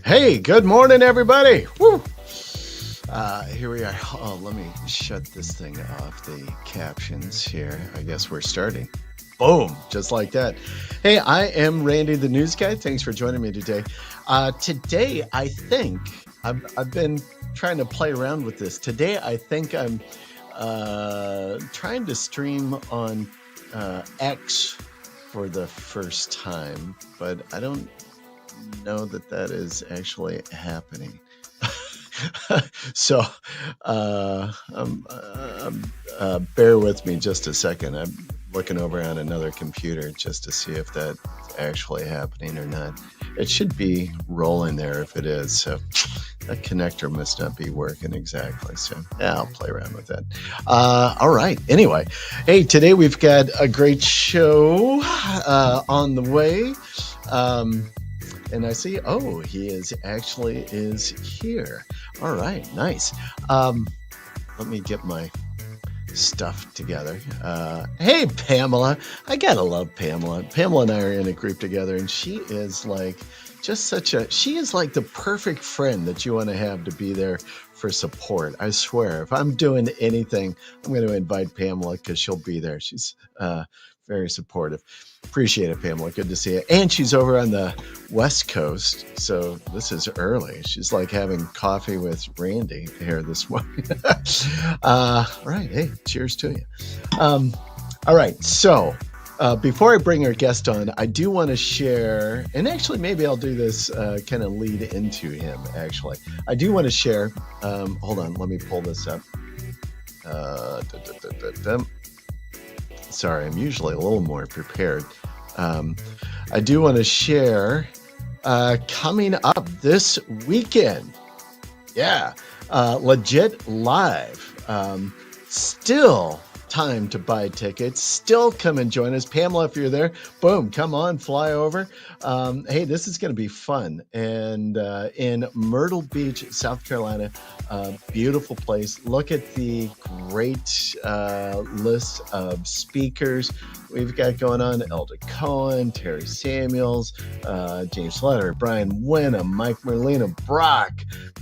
Hey, good morning, everybody. Woo. Here we are. Oh, let me shut this thing off, the captions here. I guess we're starting. Boom, just like that. Hey, I am Randy, the news guy. Thanks for joining me today. Today, I think, I've been trying to play around with this. Today, I think I'm trying to stream on X for the first time, but I don't know that is actually happening. So bear with me just a second. I'm looking over on another computer just to see if that's actually happening or not. It should be rolling there if it is. So that connector must not be working exactly. So yeah, I'll play around with that. All right. Anyway, hey, today we've got a great show on the way. And I see, oh, he is here. All right, nice. Let me get my stuff together. Hey, Pamela. I gotta love Pamela. Pamela and I are in a group together, and she is like she is like the perfect friend that you want to have to be there for support. I swear, if I'm doing anything, I'm going to invite Pamela because she'll be there. She's very supportive. Appreciate it, Pamela. Good to see you. And she's over on the West Coast, so this is early. She's like having coffee with Randy here this morning. All right. Hey, cheers to you. All right. So before I bring our guest on, I do want to share, and actually maybe I'll do this kind of lead into him, actually. I do want to share, hold on, let me pull this up. Sorry, I'm usually a little more prepared. I do want to share coming up this weekend. Yeah, legit live. Still time to buy tickets. Still come and join us. Pamela, if you're there, boom, come on, fly over. Hey, this is going to be fun. And in Myrtle Beach, South Carolina, beautiful place. Look at the great list of speakers we've got going on. Elder Cohen, Terry Samuels, James Slater, Brian Wenham, Mike Merlino, Brock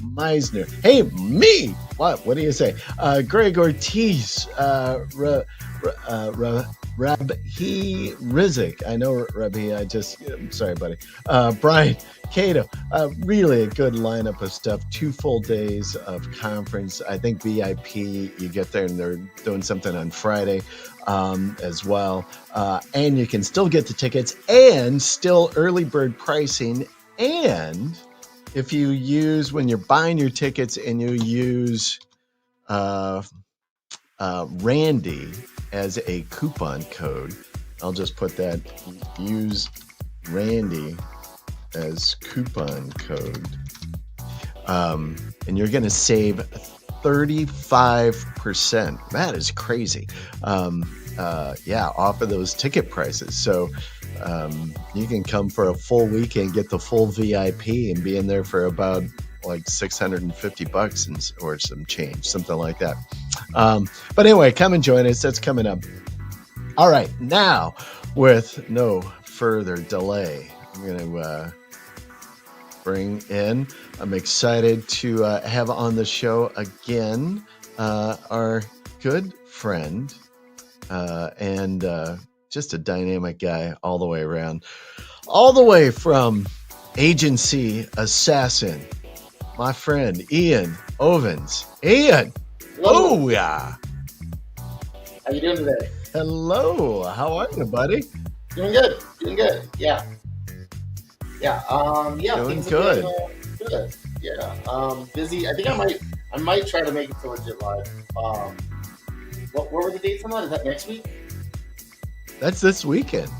Meisner. Hey, me! What do you say? Greg Ortiz, Rabhi Rizik. I know Rabhi. I'm sorry, buddy. Brian Cato. Really a good lineup of stuff. 2 full days of conference. I think VIP, you get there and they're doing something on Friday as well. And you can still get the tickets and still early bird pricing. And if you use, when you're buying your tickets and you use Randy as a coupon code, I'll just put that, use Randy as coupon code, and you're going to save 35%. That is crazy. Off of those ticket prices. So you can come for a full weekend, get the full VIP, and be in there for about like $650 or some change, something like that. But anyway, come and join us. That's coming up. All right, now with no further delay, I'm going to bring in, I'm excited to have on the show again our good friend and just a dynamic guy all the way around, all the way from Agency Assassin, my friend Eean Ovens. Eean, oh yeah. How you doing today? Hello, how are you, buddy? Doing good. Yeah. Doing good. Good. Yeah. Busy. I think I might try to make it to Legit Live. What were the dates on that? Is that next week? That's this weekend.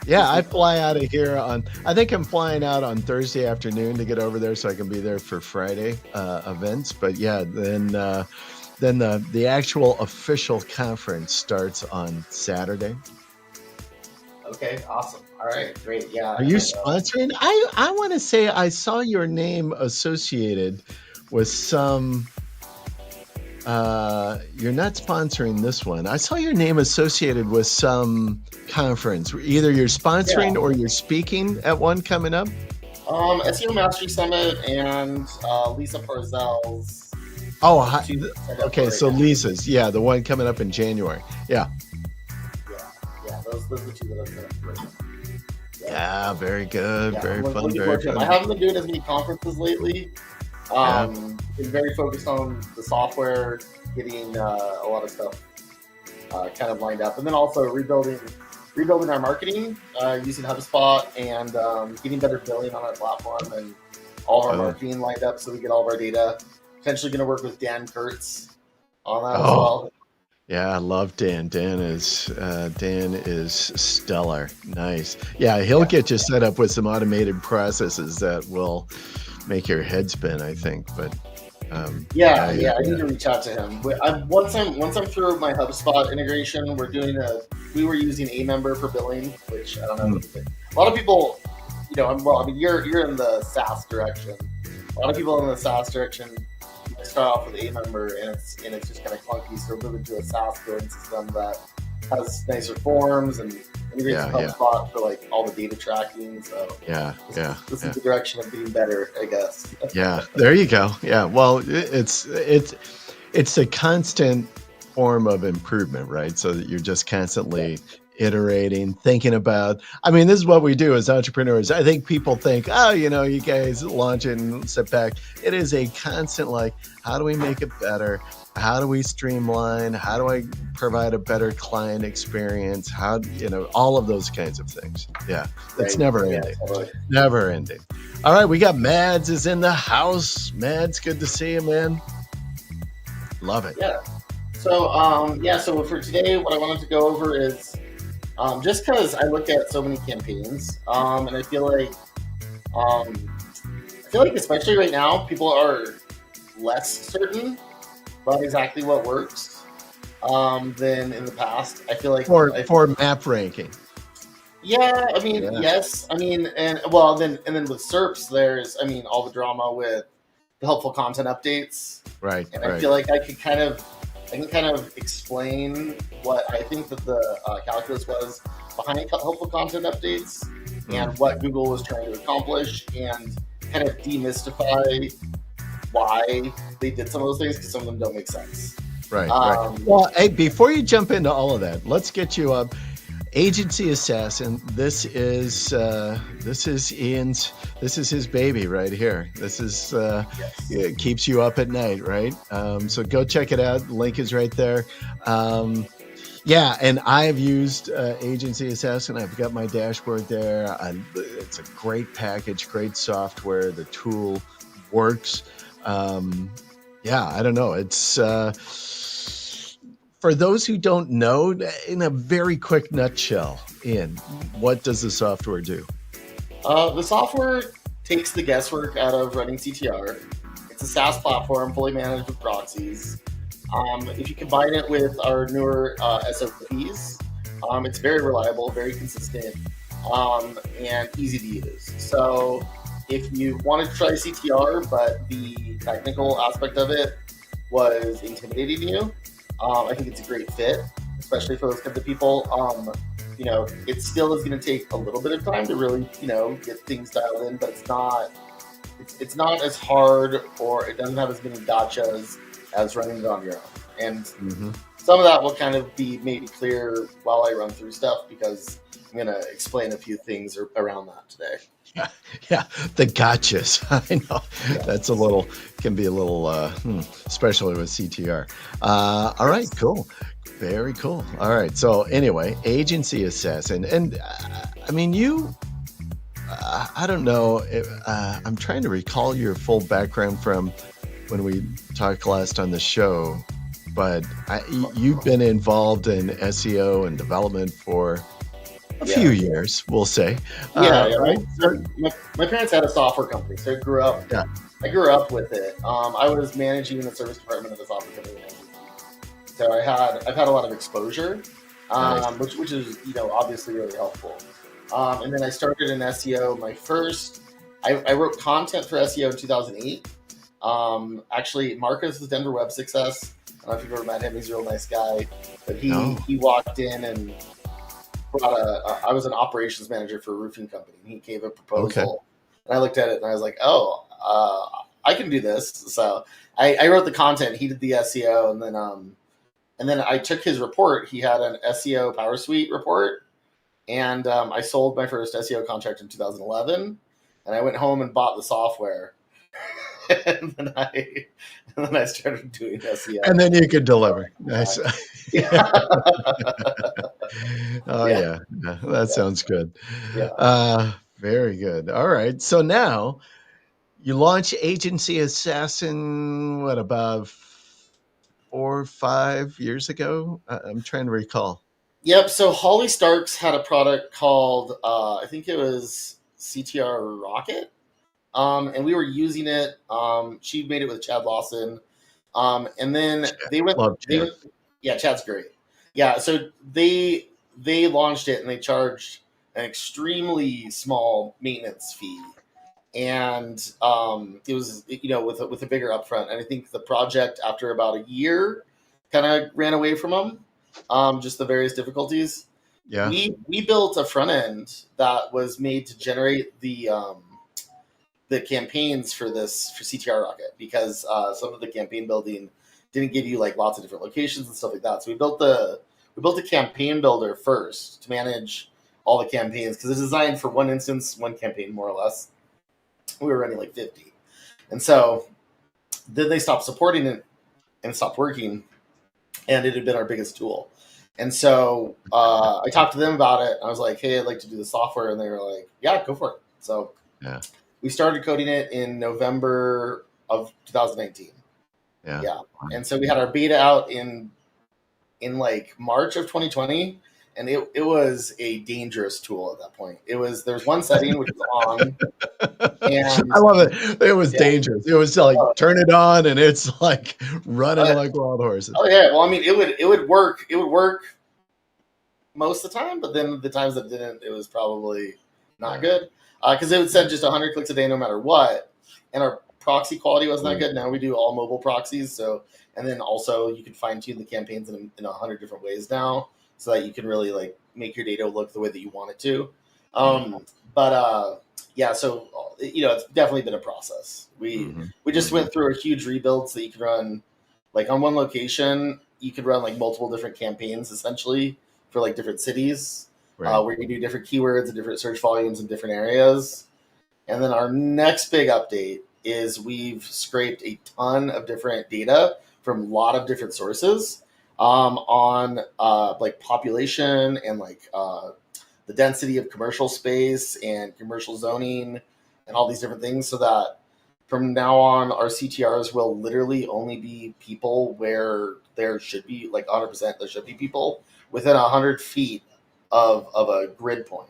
Yeah, I fly out of here I think I'm flying out on Thursday afternoon to get over there so I can be there for Friday events. But yeah, then the actual official conference starts on Saturday. Okay, awesome. All right, great. Yeah. Are you sponsoring? I want to say I saw your name associated with some You're not sponsoring this one. I saw your name associated with some conference. Either you're sponsoring or you're speaking at one coming up. SEO Mastery Summit and Lisa Parzells Oh, two signed up okay. for right So now. Lisa's, yeah, the one coming up in January. Yeah. Yeah, those are the two that I'm signed up for right now. So, Yeah. Very good. yeah, I'm Very fun. looking Very forward to them. I fun. haven't been doing as many conferences lately. Yeah. Been very focused on the software, getting a lot of stuff kind of lined up, and then also rebuilding our marketing using HubSpot and getting better billing on our platform and all of our Oh. marketing lined up so we get all of our data. Potentially going to work with Dan Kurtz on that as Oh. well. Yeah, I love Dan. Dan is stellar. Nice. Yeah, he'll Yeah, get you set up with some automated processes that will make your head spin, I think. But yeah, yeah, I need to reach out to him. Once I'm through my HubSpot integration, we were using a member for billing, which I don't know. A lot of people, you're in the SaaS direction. A lot of people in the SaaS direction start off with a member, and it's just kind of clunky. So we're moving to a SaaS billing system that has nicer forms and integrates with HubSpot for like all the data tracking. So this is the direction of getting better, I guess. Yeah, there you go. Yeah, well, it's a constant form of improvement, right? So that you're just constantly iterating, thinking about. I mean, this is what we do as entrepreneurs. I think people think, oh, you guys launch it and sit back. It is a constant, like, how do we make it better? How do we streamline? How do I provide a better client experience? How, all of those kinds of things. Yeah, it's never ending. Totally. Never ending. All right, we got Mads is in the house. Mads, good to see you, man. Love it. Yeah. So for today, what I wanted to go over is just because I look at so many campaigns, and I feel like especially right now, people are less certain about exactly what works than in the past. I feel like for map ranking. Yeah, I mean, yes, I mean, and with SERPs, there's, all the drama with the helpful content updates, right? And I feel like I can kind of explain what I think that the calculus was behind helpful content updates and what Google was trying to accomplish, and kind of demystify why they did some of those things, because some of them don't make sense. Right. Well, hey, before you jump into all of that, let's get you up. Agency Assassin. This is Eean's. This is his baby right here. This is it keeps you up at night, right? So go check it out. The link is right there. And I've used Agency Assassin. I've got my dashboard there. It's a great package, great software. The tool works. I don't know. It's for those who don't know, in a very quick nutshell, Eean, what does the software do? The software takes the guesswork out of running CTR. It's a SaaS platform, fully managed with proxies. If you combine it with our newer SOPs, it's very reliable, very consistent, and easy to use. So if you wanted to try CTR, but the technical aspect of it was intimidating to you, I think it's a great fit, especially for those kinds of people. It still is going to take a little bit of time to really, get things dialed in, but it's not as hard, or it doesn't have as many gotchas as running it on your own. And some of that will kind of be made clear while I run through stuff, because I'm going to explain a few things around that today. Yeah, the gotchas. I know that's can be a little, especially with CTR. All right, cool. Very cool. All right. So anyway, Agency Assassin. And I mean, I don't know. I'm trying to recall your full background from when we talked last on the show, but you've been involved in SEO and development for a few years, we'll say. Right. My parents had a software company, so I grew up. Yeah. I grew up with it. I was managing the service department of the software company, so I've had a lot of exposure, which is obviously really helpful. And then I started in SEO. I wrote content for SEO in 2008. Actually, Marcus is Denver Web Success. I don't know if you've ever met him. He's a real nice guy, but he walked in and I was an operations manager for a roofing company, and he gave a proposal And I looked at it and I was like, oh, I can do this. So I wrote the content. He did the SEO, and then I took his report. He had an SEO Power Suite report, and I sold my first SEO contract in 2011. And I went home and bought the software, and then I started doing SEO. And then you could deliver. Nice. Yeah. Oh Yeah. yeah, that sounds good. Yeah. Very good. All right. So now you launch Agency Assassin. What about 4 or 5 years ago? I'm trying to recall. Yep. So Holly Starks had a product called I think it was CTR Rocket, and we were using it. She made it with Chad Lawson, and then Love they Chad. went, yeah, Chad's great. Yeah, so they launched it and they charged an extremely small maintenance fee, and it was with a bigger upfront. And I think the project after about a year kind of ran away from them, just the various difficulties. Yeah. We built a front end that was made to generate the campaigns for CTR Rocket, because some of the campaign building didn't give you like lots of different locations and stuff like that. So we built a campaign builder first to manage all the campaigns, because it's designed for one instance, one campaign, more or less. We were running like 50, and so then they stopped supporting it and stopped working, and it had been our biggest tool. And so I talked to them about it. I was like, "Hey, I'd like to do the software," and they were like, "Yeah, go for it." So Yeah. we started coding it in November of 2019. Yeah. And so we had our beta out in like March of 2020, and it was a dangerous tool at that point. There's one setting which is on, and I love it. It was dangerous. It was like turn it on, and it's like running like wild horses. oh yeah. Well, I mean, it would work. It would work most of the time, but then the times that didn't, it was probably not good, because it would send just 100 clicks a day no matter what, and our proxy quality wasn't that good. Now we do all mobile proxies, so, and then also you can fine tune the campaigns in 100 different ways now, so that you can really like make your data look the way that you want it to. But yeah, so it's definitely been a process. We just went through a huge rebuild so that you could run like on one location. You could run like multiple different campaigns essentially for like different cities, where you do different keywords and different search volumes in different areas. And then our next big update is we've scraped a ton of different data from a lot of different sources, on like population and like the density of commercial space and commercial zoning and all these different things, so that from now on our CTRs will literally only be people where there should be like 100%, there should be people within 100 feet of a grid point.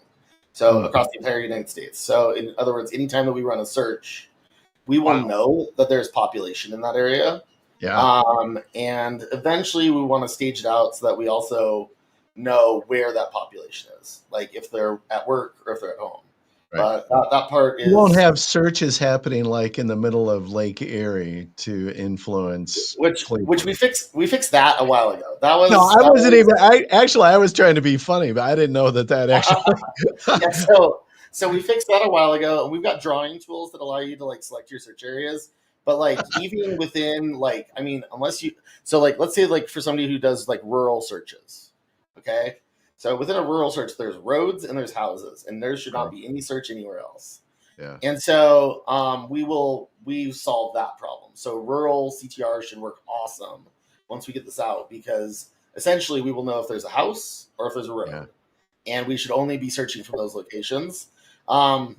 So across the entire United States. So in other words, anytime that we run a search, we will know that there's population in that area. Yeah. And eventually we want to stage it out so that we also know where that population is, like if they're at work or if they're at home. Right. But that part is, You won't have searches happening like in the middle of Lake Erie to influence which we fixed that a while ago. That was no, I wasn't even. I was trying to be funny, but I didn't know that actually. Yeah, so we fixed that a while ago, and we've got drawing tools that allow you to like select your search areas. But like even within like, I mean, unless you, so like let's say like for somebody who does like rural searches, okay. So within a rural search, there's roads and there's houses, and there should not be any search anywhere else. Yeah. And so we solved that problem. So rural CTR should work awesome once we get this out, because essentially we will know if there's a house or if there's a road, and we should only be searching for those locations.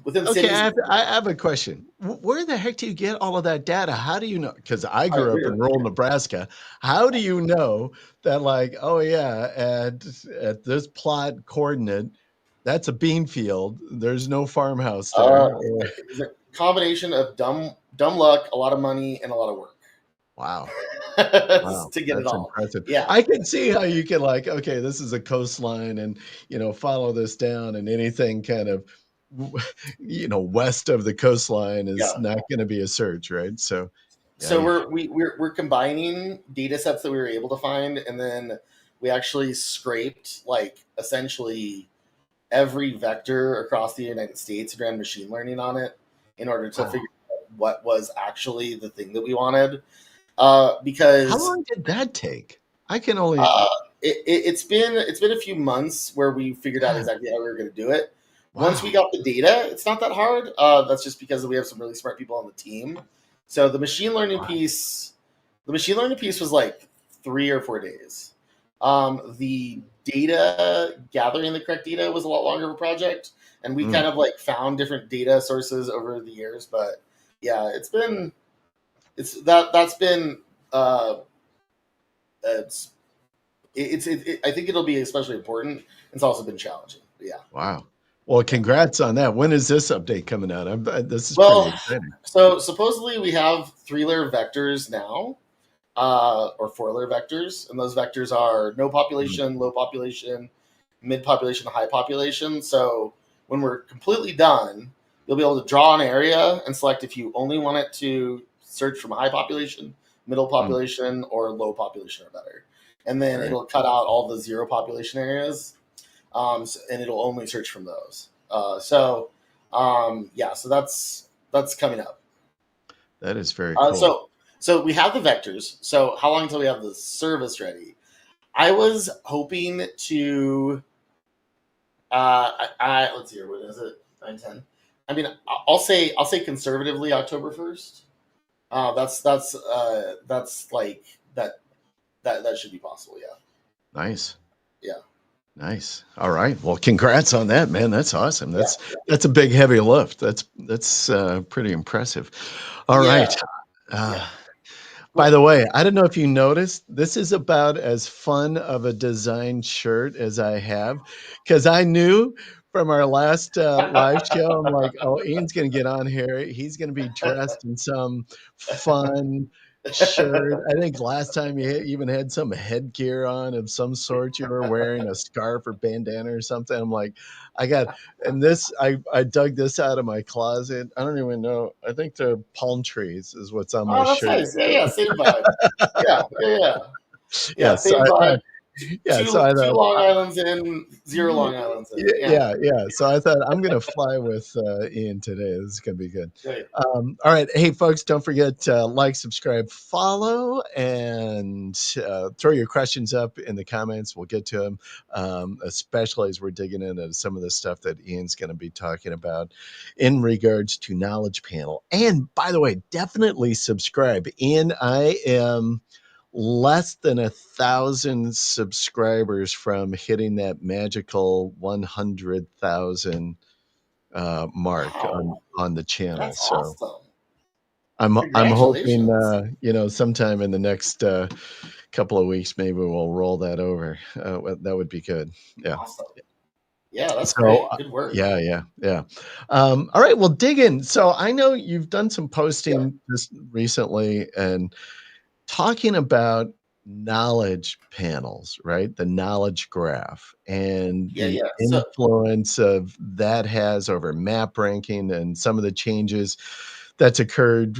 Within cities. I have a question. Where the heck do you get all of that data? How do you know? Because I grew up in rural Nebraska. How do you know that, like, oh yeah, at this plot coordinate, that's a bean field. There's no farmhouse there. It's a combination of dumb luck, a lot of money, and a lot of work. Wow. To get That's it all. impressive. Yeah. I can see how you can like, okay, this is a coastline, and follow this down, and anything kind of west of the coastline is not going to be a search, right? So we're combining data sets that we were able to find, and then we actually scraped like essentially every vector across the United States and ran machine learning on it. in order to Wow. figure out what was actually the thing that we wanted. How Because long did that take? I can only. uh, it's been a few months where we figured out God, exactly how we were going to do it. Once we wow. got the data, it's not that hard. That's just because we have some really smart people on the team. So Wow. the machine learning piece was like 3 or 4 days. The data gathering the correct data was a lot longer of a project, and we Mm. kind of like found different data sources over the years. But yeah, that's been uh, it's I think it'll be especially important. It's also been challenging. But yeah, Wow. Well, yeah. congrats on that. When is this update coming out? This is pretty Well, exciting. so supposedly we have 3-layer vectors now, or 4-layer vectors, and those vectors are no Mm. population, low population, mid population, high population. So when we're completely done, you'll be able to draw an area and select if you only want it to search from high population, middle Mm. population, or low population or better. And then Right. it'll cut out all the zero population areas, and it'll only search from those. Yeah, so that's coming up. That is very Uh, cool. so so we have the vectors. So how long until we have the service ready? I was hoping to. Let's see here. What is it? 9/10. I mean, I'll say conservatively October 1st. That's like that should be possible. Yeah, Nice. yeah, Nice. All right. Well, congrats on that, man. That's awesome. yeah, That's a big heavy lift. That's pretty impressive. All yeah, right. yeah. Uh, by Cool. the way, I don't know if you noticed, this is about as fun of a design shirt as I have, because I knew from our last live show, I'm like, oh, Ian's going to get on here. He's going to be dressed in some fun shirt. I think last time you even had some headgear on of some sort. You were wearing a scarf or bandana or something. I'm like, I got, and this, I dug this out of my closet. I don't even know. I think they're palm trees is what's on my Oh, that's shirt. nice. Yeah, yeah. Same vibe. Yeah, yeah, yeah. Yeah, Yeah, so same I vibe. thought yeah, so Two I two thought, Long Islands in, zero Long Islands in. Yeah, yeah, so I thought I'm gonna fly with, Ian today. This is gonna be good. great. All right, hey, folks, don't forget to like, subscribe, follow, and, throw your questions up in the comments. We'll get to them, especially as we're digging into some of the stuff that Ian's gonna be talking about in regards to Knowledge Panel. And by the way, definitely subscribe. Ian, I am less than 1,000 subscribers from hitting that magical 100,000 mark Wow, on the channel. that's So awesome. I'm hoping Congratulations. sometime in the next couple of weeks maybe we'll roll that over. That would be good. Yeah. Awesome. Yeah, that's So great. Good work. yeah, yeah, yeah. All right, well, dig in. So I know you've done some Yeah, posting just recently and talking about knowledge panels, right? The knowledge graph and yeah, the yeah. So influence of that has over map ranking and some of the changes that's occurred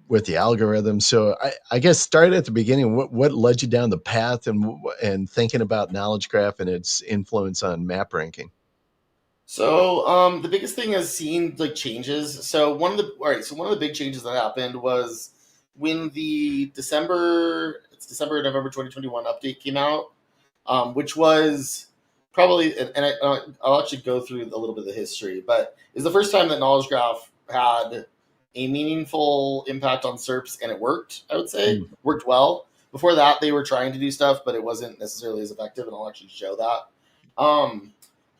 with the algorithm. So I guess start at the beginning. What led you down the path and thinking about knowledge graph and its influence on map ranking? the biggest thing is seeing like changes. So one of the big changes that happened was when the December November 2021 update came out, which was probably I'll actually go through a little bit of the history, but it's the first time that Knowledge Graph had a meaningful impact on SERPs, and it worked. I would say Mm, worked well. Before that, they were trying to do stuff, but it wasn't necessarily as effective, and I'll actually show that.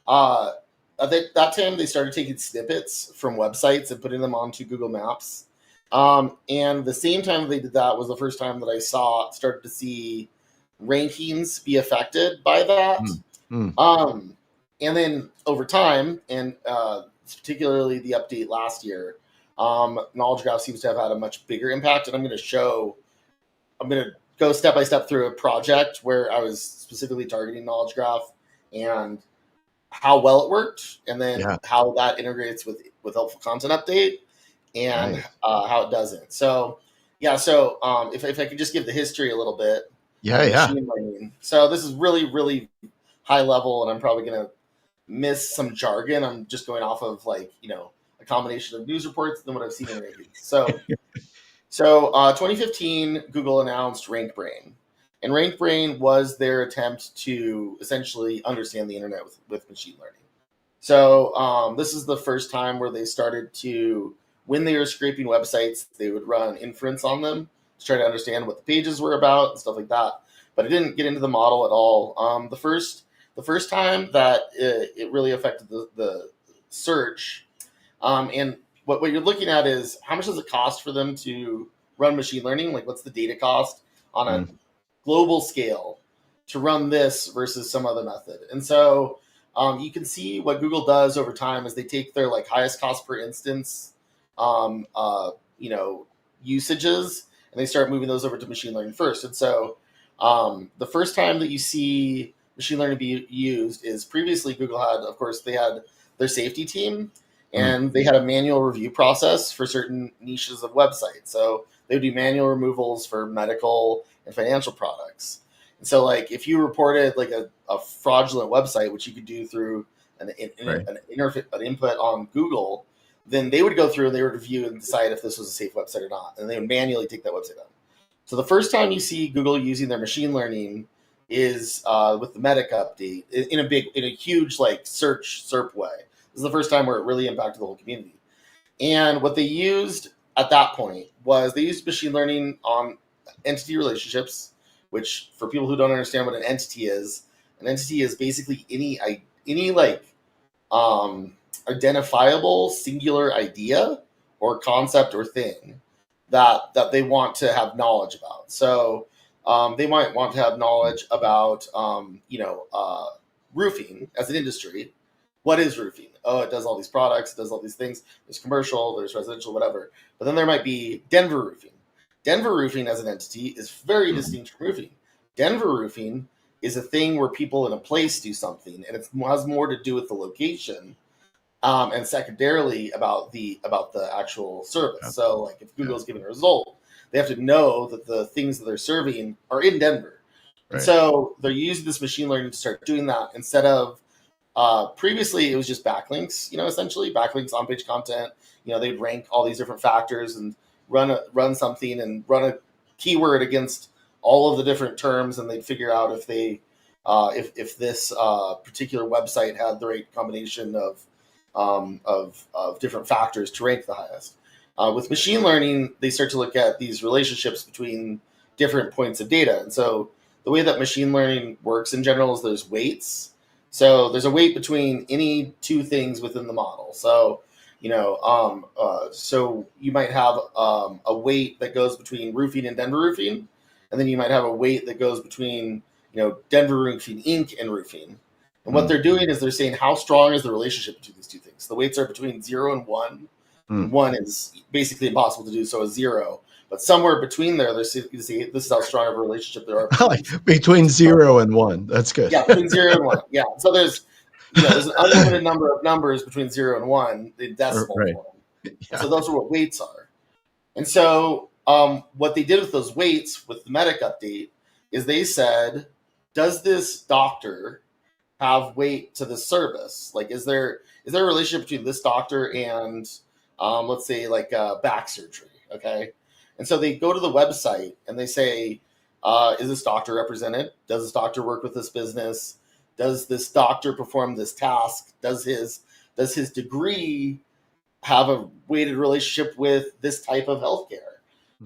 Uh, I think that time they started taking snippets from websites and putting them onto Google Maps. And the same time they did that was the first time that I started to see rankings be affected by that. mm, mm. Um, and then over time, and particularly the update last year, Knowledge Graph seems to have had a much bigger impact. And I'm going to go step by step through a project where I was specifically targeting Knowledge Graph and how well it worked, and then Yeah, how that integrates with helpful content update, and nice. how it doesn't. So yeah, so if I could just give the history a little bit Yeah, of yeah. machine learning. So this is really really high level, and I'm probably gonna miss some jargon. I'm just going off of like a combination of news reports than what I've seen in rankings. So 2015, Google announced RankBrain. And RankBrain was their attempt to essentially understand the internet with machine learning. So this is the first time where they started to, when they were scraping websites, they would run inference on them to try to understand what the pages were about and stuff like that. But it didn't get into the model at all. The first time that it really affected the search, and what you're looking at is how much does it cost for them to run machine learning? Like, what's the data cost on a global scale to run this versus some other method? And so you can see what Google does over time is they take their like highest cost per instance, usages, and they start moving those over to machine learning first. And so the first time that you see machine learning be used is previously Google had, of course, they had their safety team, and they had a manual review process for certain niches of websites. So they would do manual removals for medical and financial products. And so, like, if you reported like a fraudulent website, which you could do through an input on Google, then they would go through and they would review and decide if this was a safe website or not, and they would manually take that website down. So the first time you see Google using their machine learning is with the Medica update in a huge like search SERP way. This is the first time where it really impacted the whole community. And what they used at that point was they used machine learning on entity relationships, which for people who don't understand what an entity is basically any like identifiable singular idea or concept or thing that they want to have knowledge about. So they might want to have knowledge about roofing as an industry. What is roofing? Oh, it does all these products, it does all these things. There's commercial, there's residential, whatever. But then there might be Denver roofing. Denver roofing as an entity is very distinct from roofing. Denver roofing is a thing where people in a place do something, and it has more to do with the location, and secondarily about the actual service. So, like, if Google's giving a result, they have to know that the things that they're serving are in Denver. Right. And so they're using this machine learning to start doing that instead of previously it was just backlinks, essentially backlinks on page content. They'd rank all these different factors and run something and run a keyword against all of the different terms, and they'd figure out if they if this particular website had the right combination of different factors to rank the highest. With machine learning, they start to look at these relationships between different points of data. And so the way that machine learning works in general is there's weights. So there's a weight between any two things within the model. So, so you might have a weight that goes between roofing and Denver roofing. And then you might have a weight that goes between, Denver Roofing Inc. and roofing. And what they're doing is they're saying how strong is the relationship between these two things. The weights are between 0 and 1. And 1 is basically impossible to do, so a 0. But somewhere between there, you see this is how strong of a relationship there are. Between 0 and 1. That's good. Yeah, between 0 and 1. Yeah. So there's an unlimited number of numbers between 0 and 1 in decimal form. Yeah. So those are what weights are. And so what they did with those weights with the Medica update is they said, does this doctor have weight to the service? Like, is there a relationship between this doctor and let's say like back surgery? Okay. And so they go to the website and they say, is this doctor represented? Does this doctor work with this business? Does this doctor perform this task? Does his degree have a weighted relationship with this type of healthcare?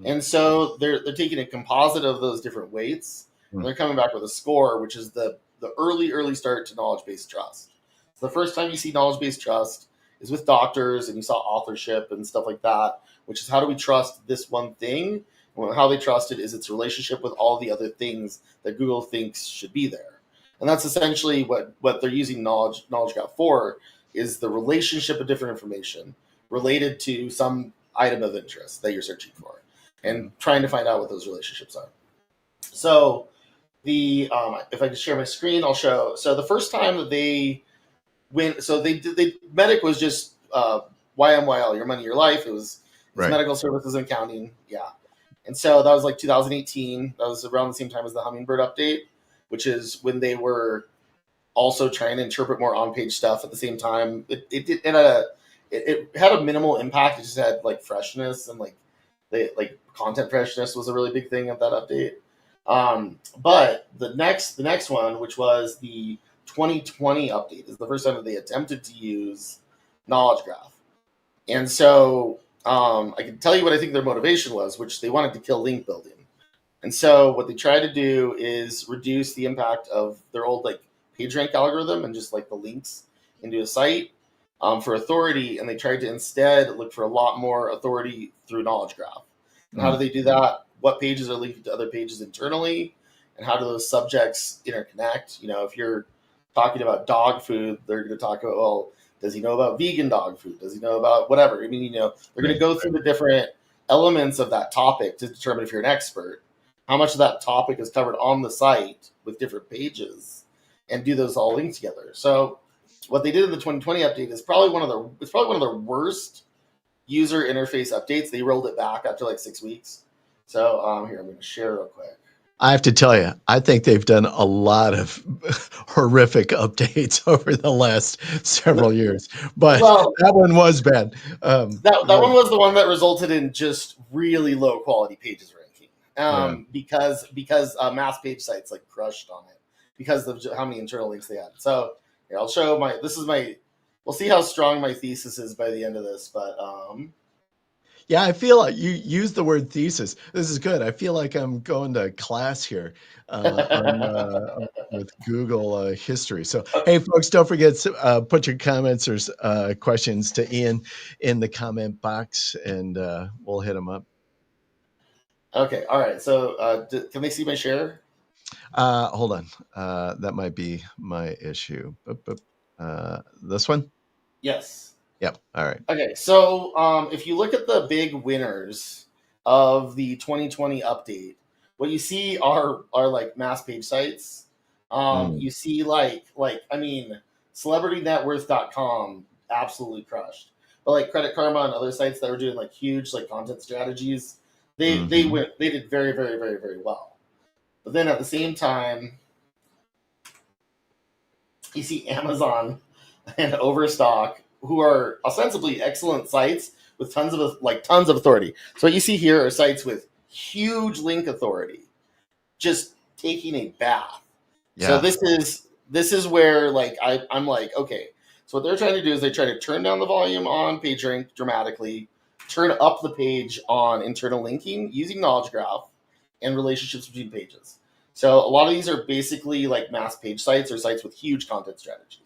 And so they're taking a composite of those different weights, and they're coming back with a score, which is the early start to knowledge-based trust. So the first time you see knowledge-based trust is with doctors, and you saw authorship and stuff like that, which is how do we trust this one thing? Well, how they trust it is its relationship with all the other things that Google thinks should be there. And that's essentially what they're using knowledge graph for, is the relationship of different information related to some item of interest that you're searching for, and trying to find out what those relationships are. So if I can share my screen, I'll show. So the first time that they went, so Medic was just YMYL, your money, your life. It was medical services and accounting. Yeah. And so that was like 2018. That was around the same time as the Hummingbird update, which is when they were also trying to interpret more on-page stuff at the same time. It it had a minimal impact. It just had like freshness and like content freshness was a really big thing of that update. But the next one, which was the 2020 update, is the first time that they attempted to use knowledge graph. And so I can tell you what I think their motivation was, which they wanted to kill link building. And so what they tried to do is reduce the impact of their old like PageRank algorithm and just like the links into a site for authority. And they tried to instead look for a lot more authority through knowledge graph. And how do they do that? What pages are linking to other pages internally? And how do those subjects interconnect? If you're talking about dog food, they're going to talk about, well, does he know about vegan dog food? Does he know about whatever? I mean, they're going to go through the different elements of that topic to determine if you're an expert. How much of that topic is covered on the site with different pages, and do those all link together? So, what they did in the 2020 update is probably one of the worst user interface updates. They rolled it back after like 6 weeks. So here, I'm going to share real quick. I have to tell you, I think they've done a lot of horrific updates over the last several years, but that one was bad. That one was the one that resulted in just really low quality pages ranking, because mass page sites like crushed on it because of how many internal links they had. So here, I'll show we'll see how strong my thesis is by the end of this, but yeah, I feel like you use the word thesis. This is good. I feel like I'm going to class here with Google history. So, hey, folks, don't forget to put your comments or questions to Eean in the comment box, and we'll hit them up. Okay. All right. So can they see my share? Hold on. That might be my issue. This one? Yes. Yep. All right. Okay, so if you look at the big winners of the 2020 update, what you see are like mass page sites. You see like I mean, CelebrityNetWorth.com absolutely crushed, but like Credit Karma and other sites that were doing like huge like content strategies, they did very very very very well. But then at the same time, you see Amazon and Overstock, who are ostensibly excellent sites with tons of authority. So what you see here are sites with huge link authority, just taking a bath. Yeah. So this is where like I'm like, okay. So what they're trying to do is they try to turn down the volume on PageRank dramatically, turn up the page on internal linking using knowledge graph and relationships between pages. So a lot of these are basically like mass page sites or sites with huge content strategies.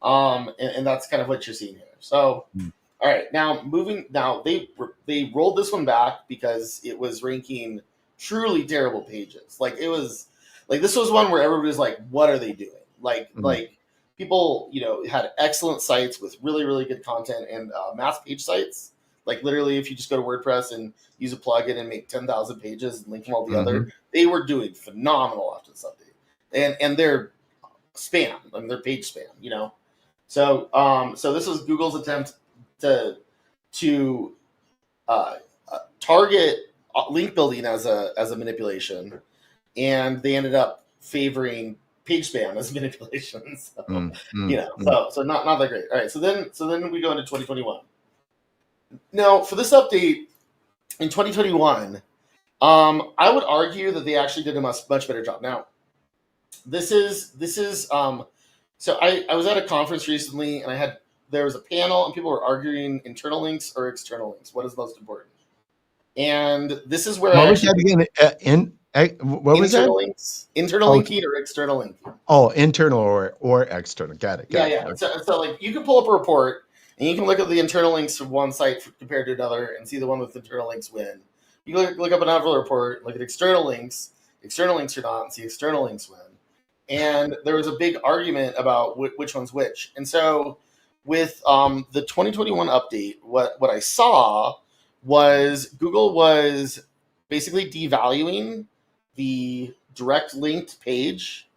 And that's kind of what you're seeing here. So, all right, now they rolled this one back because it was ranking truly terrible pages. Like it was like this was one where everybody was like, "What are they doing?" Like people, had excellent sites with really really good content and mass page sites. Like literally, if you just go to WordPress and use a plugin and make 10,000 pages and link them all together, they were doing phenomenal after this update. And their spam, I mean, their page spam, So, so this was Google's attempt to target link building as a manipulation, and they ended up favoring page spam as manipulation. So, so not that great. All right, so then we go into 2021. Now, for this update in 2021, I would argue that they actually did a much better job. Now, this is. So I was at a conference recently, and there was a panel, and people were arguing internal links or external links. What is most important? And this is where what was that again? What was that? Links, internal linking or external linking. Oh, internal or external. Got it. Yeah. Okay. So like you can pull up a report and you can look at the internal links of one site compared to another and see the one with internal links win. You look up another report, look at external links or not, and see external links win. And there was a big argument about which one's which. And so with the 2021 update, what I saw was Google was basically devaluing the direct linked page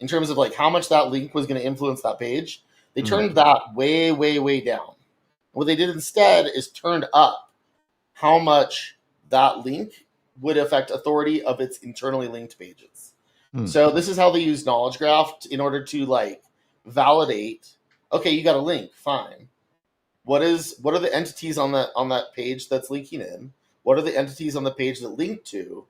in terms of like how much that link was going to influence that page. They turned that way, way, way down. What they did instead is turned up how much that link would affect authority of its internally linked pages. So this is how they use knowledge graph in order to like validate, okay, you got a link, fine. what are the entities on that page that's linking in? What are the entities on the page that link to?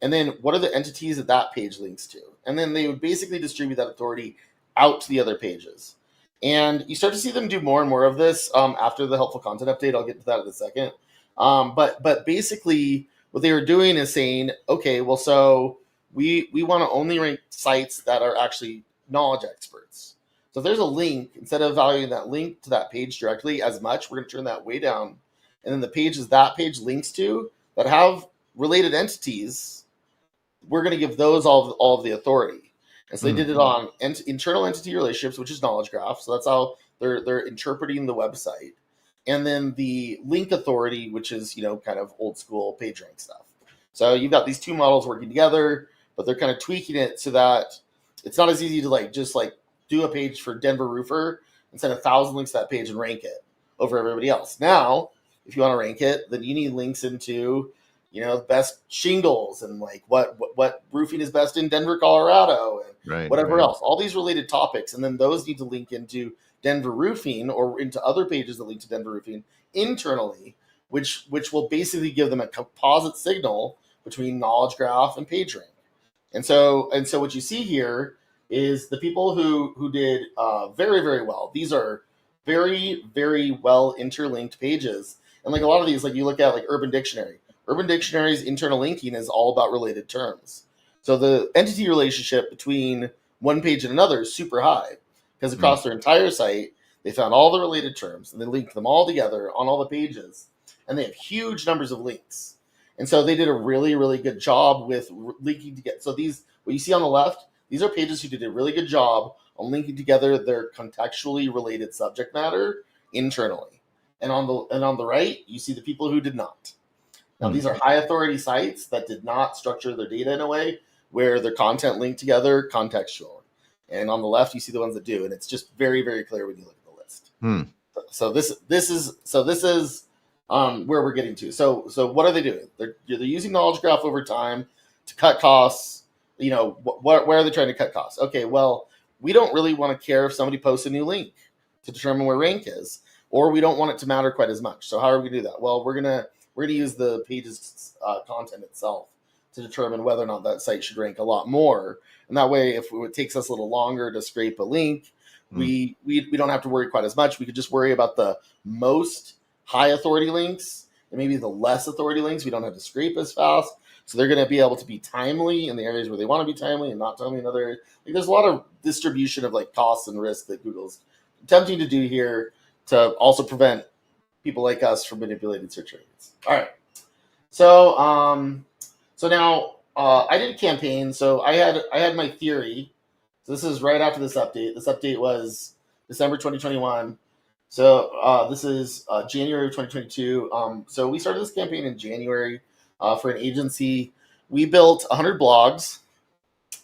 And then what are the entities that that page links to? And then they would basically distribute that authority out to the other pages. And you start to see them do more and more of this after the helpful content update. I'll get to that in a second. But basically, what they were doing is saying, okay, well, so we want to only rank sites that are actually knowledge experts. So if there's a link, instead of valuing that link to that page directly as much, we're going to turn that way down. And then the pages that page links to that have related entities, we're going to give those all of the authority. And so they did it on internal entity relationships, which is knowledge graph. So that's how they're interpreting the website. And then the link authority, which is, kind of old school page rank stuff. So you've got these two models working together, but they're kind of tweaking it so that it's not as easy to just do a page for Denver Roofer and send 1,000 links to that page and rank it over everybody else. Now, if you want to rank it, then you need links into best shingles and what roofing is best in Denver, Colorado, and whatever else. All these related topics, and then those need to link into Denver Roofing or into other pages that link to Denver Roofing internally, which will basically give them a composite signal between knowledge graph and PageRank. And so what you see here is the people who did very, very well. These are very, very well interlinked pages. And a lot of these, you look at Urban Dictionary. Urban Dictionary's internal linking is all about related terms. So the entity relationship between one page and another is super high because across their entire site, they found all the related terms and they linked them all together on all the pages. And they have huge numbers of links. And so they did a really, really good job with linking together. So what you see on the left, these are pages who did a really good job on linking together their contextually related subject matter internally. And on the right, you see the people who did not. Now, these are high authority sites that did not structure their data in a way where their content linked together contextually. And on the left, you see the ones that do, and it's just very, very clear when you look at the list. So this is where we're getting to. So what are they doing? They're using knowledge graph over time to cut costs. Where are they trying to cut costs? Okay, well, we don't really want to care if somebody posts a new link to determine where rank is, or we don't want it to matter quite as much. So how are we going to do that? Well, we're gonna use the page's content itself to determine whether or not that site should rank a lot more. And that way, if it takes us a little longer to scrape a link, we don't have to worry quite as much. We could just worry about the most high authority links and maybe the less authority links. We don't have to scrape as fast. So they're going to be able to be timely in the areas where they want to be timely and not timely in other areas. There's a lot of distribution of costs and risk that Google's attempting to do here to also prevent people like us from manipulating search rankings. All right. So now I did a campaign. So I had my theory. So this is right after this update. This update was December 2021. So this is January of 2022. So we started this campaign in January for an agency. We built 100 blogs,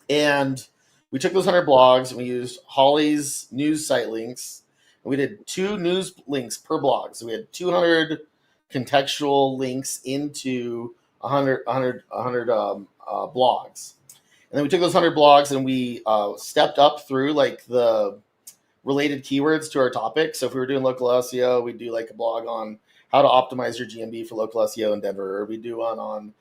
and we took those 100 blogs and we used Holly's news site links. And we did 2 news links per blog. So we had 200 contextual links into 100 blogs. And then we took those 100 blogs and we stepped up through the related keywords to our topic. So if we were doing local SEO, we'd do a blog on how to optimize your GMB for local SEO in Denver. Or we'd do one on,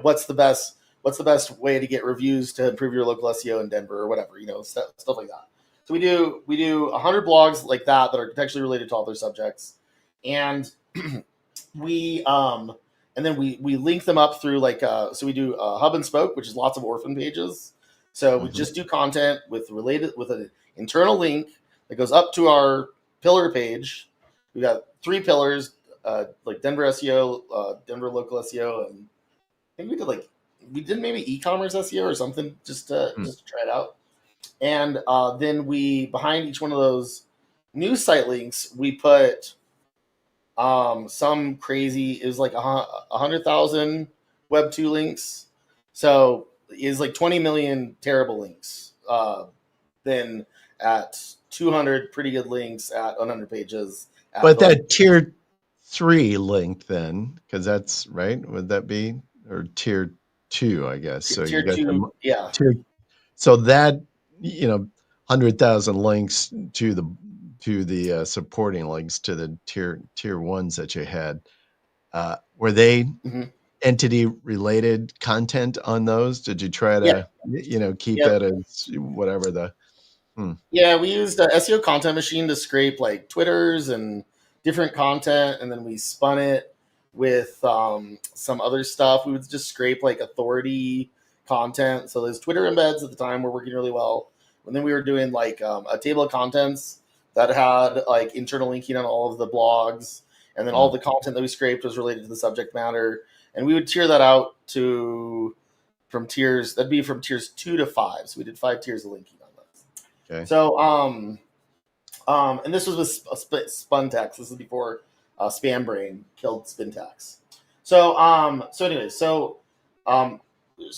what's the best way to get reviews to improve your local SEO in Denver or whatever, stuff like that. So we do 100 blogs like that are contextually related to all their subjects. And we link them up through so we do hub and spoke, which is lots of orphan pages. So we just do content with an internal link that goes up to our pillar page. We got 3 pillars, Denver SEO, Denver local SEO, and I think we did maybe e-commerce SEO or something just to try it out. And then behind each one of those news site links, we put some crazy, it was 100,000 Web 2 links. So it's 20 million terrible links. Then at 200 pretty good links at 100 pages. But that tier 3 link then, because that's right, would that be? Or tier 2, I guess. So tier you got 2, yeah. So that, 100,000 links to the to the supporting links to the tier ones that you had. Were they Mm-hmm. entity related content on those? Did you try Yeah. to keep Yep. it as whatever the Yeah, we used a SEO content machine to scrape like Twitters and different content, and then we spun it with some other stuff. We would just scrape like authority content. So those Twitter embeds at the time were working really well. And then we were doing like a table of contents that had like internal linking on all of the blogs, and then all the content that we scraped was related to the subject matter. And we would tier that out to from tiers that'd be from tiers 2 to 5. So we did 5 tiers of linking on those. okay. So, and this was with Spuntex. This is before Spam Brain killed Spintax. So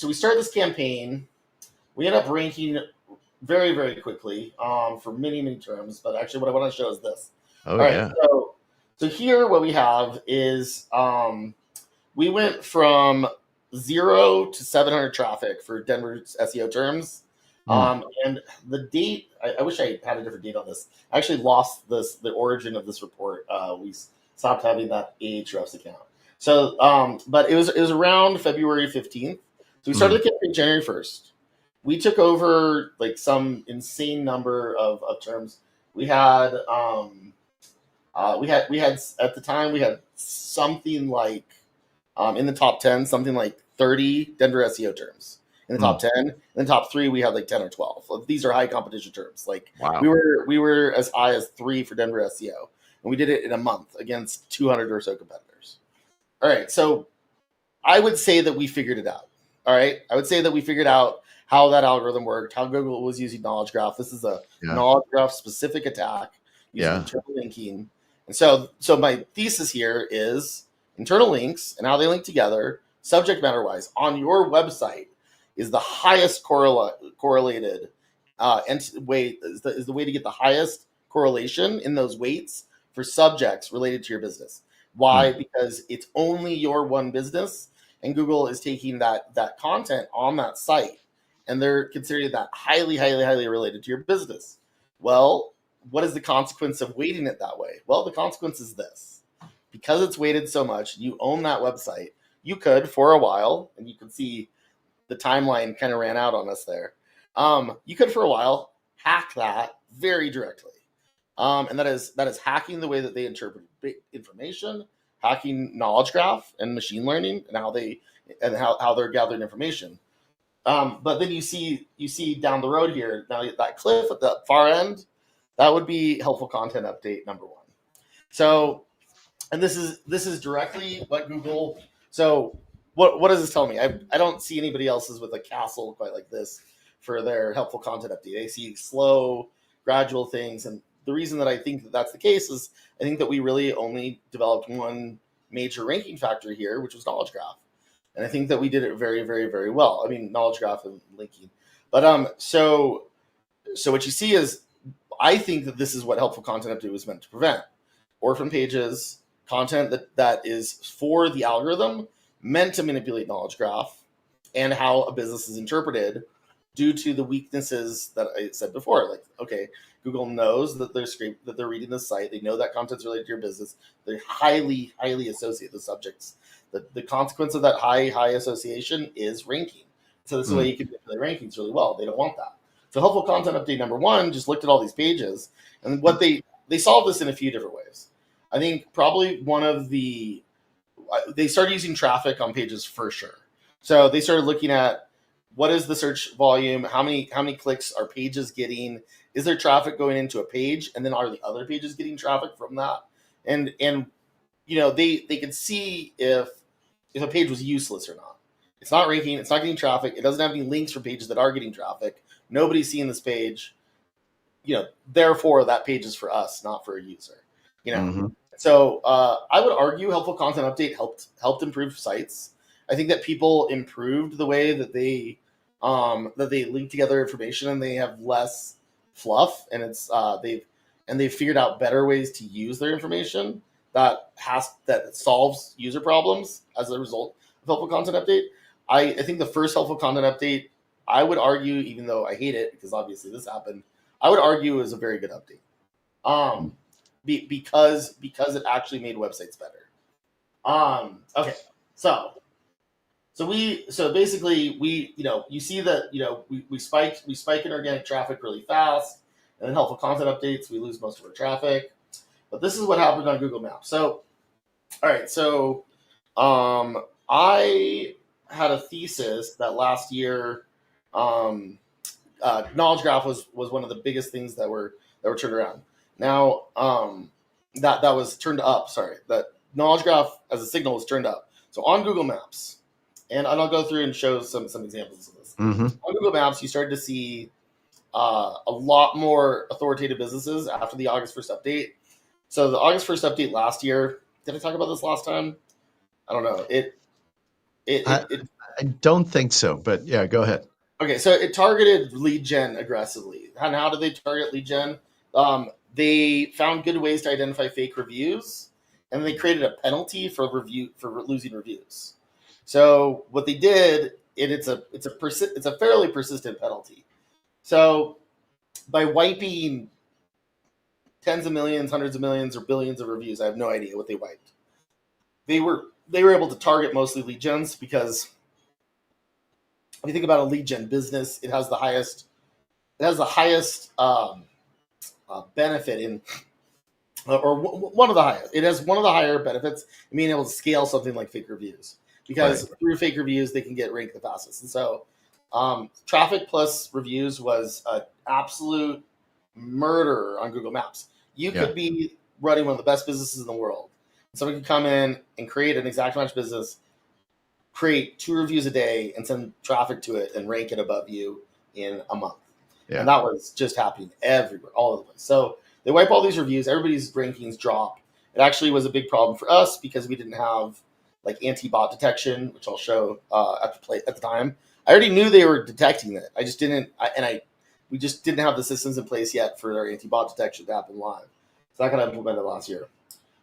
we started this campaign. We ended up ranking very, very quickly for many, many terms. But actually, what I want to show is this. Oh, All right. yeah. So here, what we have is we went from 0 to 700 traffic for Denver's SEO terms. And the date, I wish I had a different date on this. I actually lost the origin of this report. We stopped having that Ahrefs account. So, but it was around February 15th. So we started the campaign January 1st. We took over like some insane number of terms. We had at the time we had something like in the top 10, something like 30 Denver SEO terms. In the top 10, in the top 3, we had like 10 or 12. These are high competition terms. Like wow. we were as high as 3 for Denver SEO, and we did it in a month against 200 or so competitors. All right, so I would say that we figured it out. All right, I would say that we figured out how that algorithm worked, how Google was using knowledge graph. This is a knowledge graph specific attack using internal linking. And so my thesis here is internal links and how they link together, subject matter wise, on your website is the highest correlated weight is the way to get the highest correlation in those weights for subjects related to your business. Why? Because it's only your one business, and Google is taking that content on that site, and they're considering that highly, highly, highly related to your business. Well, what is the consequence of weighting it that way? Well, the consequence is this. Because it's weighted so much, you own that website. You could, for a while, and you can see the timeline kind of ran out on us there. You could, for a while, hack that very directly. And that is hacking the way that they interpret information, hacking knowledge graph and machine learning, and how they're gathering information. But then you see down the road here, now that cliff at the far end, that would be helpful content update number 1. So, and this is directly what Google. So what does this tell me? I don't see anybody else's with a castle quite like this for their helpful content update. I see slow, gradual things, and the reason that I think that that's the case is I think that we really only developed one major ranking factor here, which was knowledge graph, and I think that we did it very, very, very well. I mean, knowledge graph and linking, but so what you see is I think that this is what helpful content update was meant to prevent: orphan pages, content that is for the algorithm, meant to manipulate knowledge graph and how a business is interpreted due to the weaknesses that I said before. Like, okay, Google knows that they're reading the site. They know that content's related to your business. They highly, highly associate the subjects. The consequence of that high association is ranking. So this is the way you can get the rankings really well. They don't want that. So helpful content update number 1 just looked at all these pages, and what they solved this in a few different ways. I think probably they started using traffic on pages for sure. So they started looking at what is the search volume, how many clicks are pages getting, is there traffic going into a page, and then are the other pages getting traffic from that? And they could see if a page was useless or not. It's not ranking, it's not getting traffic, it doesn't have any links for pages that are getting traffic. Nobody's seeing this page. Therefore that page is for us, not for a user. So I would argue helpful content update helped improve sites. I think that people improved the way that they link together information, and they have less fluff, and it's they've figured out better ways to use their information that solves user problems as a result of helpful content update. I think the first helpful content update, I would argue, even though I hate it because obviously this happened, I would argue is a very good update. because it actually made websites better. Okay, so basically you see that we spike in organic traffic really fast, and then helpful content updates we lose most of our traffic. But this is what happened on Google Maps. So all right, so I had a thesis that last year, knowledge graph was one of the biggest things that were turned around. Now that was turned up. Sorry, that knowledge graph as a signal was turned up. So on Google Maps, and I'll go through and show some examples of this. Mm-hmm. On Google Maps, you started to see a lot more authoritative businesses after the August 1st update. So the August 1st update last year, did I talk about this last time? I don't know. I don't think so, but yeah, go ahead. Okay, so it targeted lead gen aggressively. And how did they target lead gen? They found good ways to identify fake reviews, and they created a penalty for losing reviews. So what they did, it's a fairly persistent penalty. So by wiping tens of millions, hundreds of millions, or billions of reviews, I have no idea what they wiped. They were able to target mostly lead gens because if you think about a lead gen business, it has the highest benefit in, or one of the highest. It has one of the higher benefits in being able to scale something like fake reviews, because through fake reviews they can get ranked the fastest. And so, traffic plus reviews was an absolute murder on Google Maps. You could be running one of the best businesses in the world. Someone could come in and create an exact match business, create 2 reviews a day, and send traffic to it and rank it above you in a month. Yeah. And that was just happening everywhere, all over the place. So they wipe all these reviews, everybody's rankings drop. It actually was a big problem for us because we didn't have like anti-bot detection, which I'll show at the time. I already knew they were detecting it. I just didn't, we just didn't have the systems in place yet for our anti-bot detection to happen live. So that got implemented last year.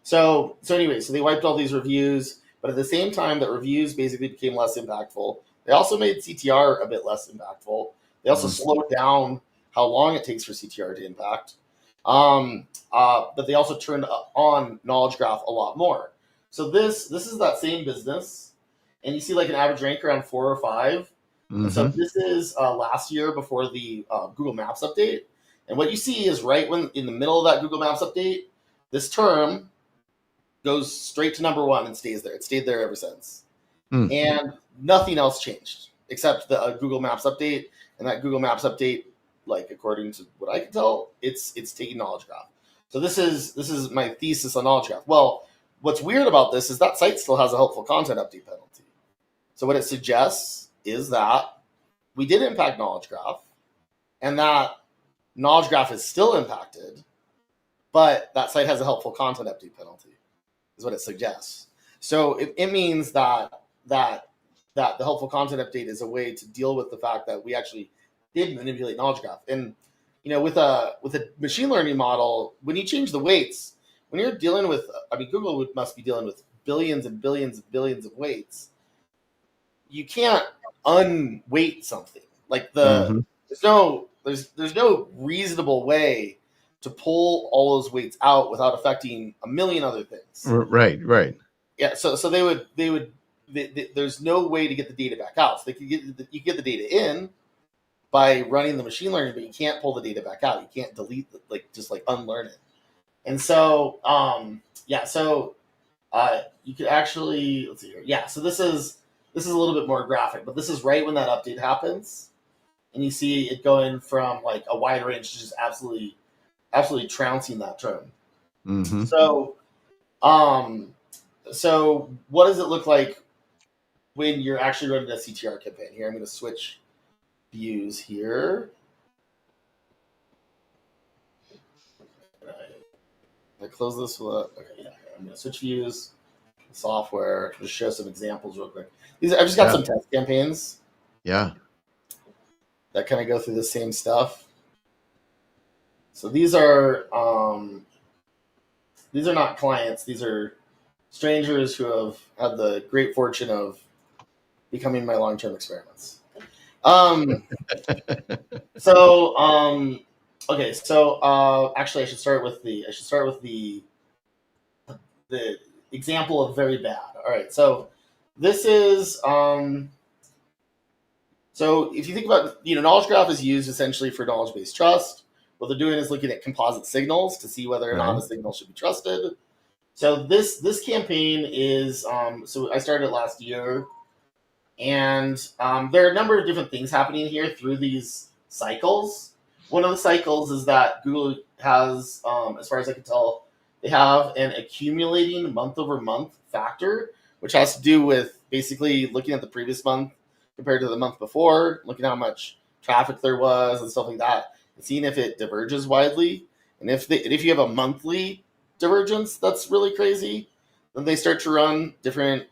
So anyway, so they wiped all these reviews, but at the same time that reviews basically became less impactful, they also made CTR a bit less impactful. They also slowed down how long it takes for CTR to impact. But they also turned on knowledge graph a lot more. So this is that same business, and you see like an average rank around 4 or 5. Mm-hmm. And so this is last year before the Google Maps update. And what you see is right when in the middle of that Google Maps update, this term goes straight to number 1 and stays there. It stayed there ever since. Mm. And nothing else changed except the Google Maps update. And that Google Maps update, like according to what I can tell, it's taking knowledge graph. So this is my thesis on knowledge graph. Well, what's weird about this is that site still has a helpful content update penalty. So what it suggests is that we did impact knowledge graph, and that knowledge graph is still impacted, but that site has a helpful content update penalty, is what it suggests. So it means that the helpful content update is a way to deal with the fact that we actually did manipulate knowledge graph. And with a machine learning model, when you change the weights, when you're dealing with, Google must be dealing with billions and billions and billions of weights. You can't unweight something. Like there's no reasonable way to pull all those weights out without affecting a million other things. Right. Yeah. So they would. There's no way to get the data back out. So you get the data in by running the machine learning, but you can't pull the data back out. You can't delete just unlearn it. And so you could actually, let's see here. Yeah. So this is a little bit more graphic, but this is right when that update happens, and you see it going from a wide range to just absolutely trouncing that term. Mm-hmm. So what does it look like when you're actually running a CTR campaign? Here, I'm going to switch views here. I close this one. Okay, yeah. I'm going to switch views, software, just show some examples real quick. I've just got some test campaigns. Yeah. That kind of go through the same stuff. So these are not clients. These are strangers who have had the great fortune of becoming my long-term experiments. Okay, so actually, I should start with the example of very bad. All right, so this is so if you think about, knowledge graph is used essentially for knowledge based trust. What they're doing is looking at composite signals to see whether or not Right. a signal should be trusted. So this campaign is so I started last year, and there are a number of different things happening here through these cycles. One of the cycles is that Google has, as far as I can tell, they have an accumulating month over month factor, which has to do with basically looking at the previous month compared to the month before, looking at how much traffic there was and stuff like that, and seeing if it diverges widely. And if you have a monthly divergence that's really crazy, then they start to run different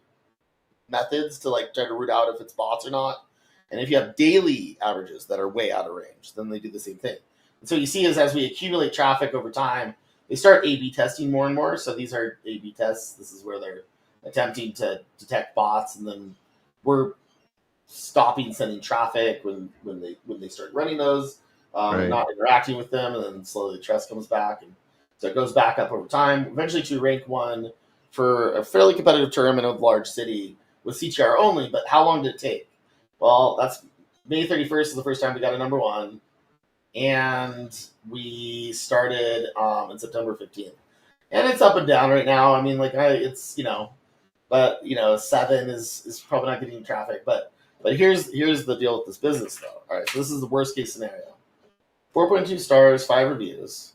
methods to like try to root out if it's bots or not. And if you have daily averages that are way out of range, then they do the same thing. And so you see is as we accumulate traffic over time, they start A/B testing more and more. So these are A/B tests. This is where they're attempting to detect bots, and then we're stopping sending traffic when they start running those, and Right. not interacting with them, and then slowly the trust comes back, and so it goes back up over time, eventually to rank one for a fairly competitive term in a large city with CTR only. But how long did it take? Well, that's May 31st is the first time we got a number one, and we started in September 15th, and it's up and down right now. I mean, it's but seven is probably not getting traffic. But here's the deal with this business though. All right, so this is the worst case scenario: 4.2 stars, 5 reviews,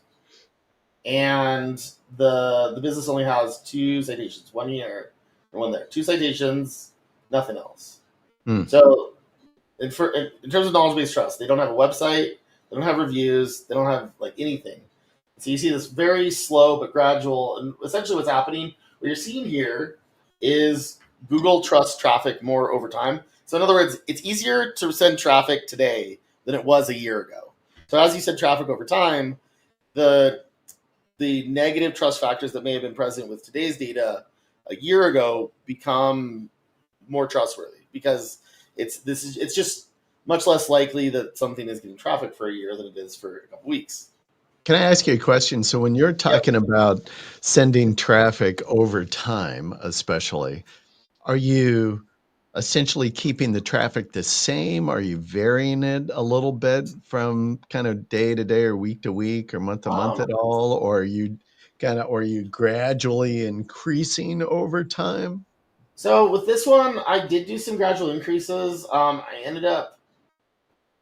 and the business only has 2 citations, one here and one there. 2 citations, nothing else. Hmm. So in terms of knowledge based trust, they don't have a website, they don't have reviews, they don't have like anything. So you see this very slow but gradual, and essentially what's happening, what you're seeing here is Google trusts traffic more over time. So in other words, it's easier to send traffic today than it was a year ago. So as you send traffic over time, the the negative trust factors that may have been present with today's data a year ago become more trustworthy because it's just much less likely that something is getting traffic for a year than it is for a couple weeks. Can I ask you a question? So when you're Yep. talking about sending traffic over time, especially, are you essentially keeping the traffic the same? Are you varying it a little bit from kind of day to day or week to week or month to month Um, at all? Or are you gradually increasing over time? so with this one, I did do some gradual increases. I ended up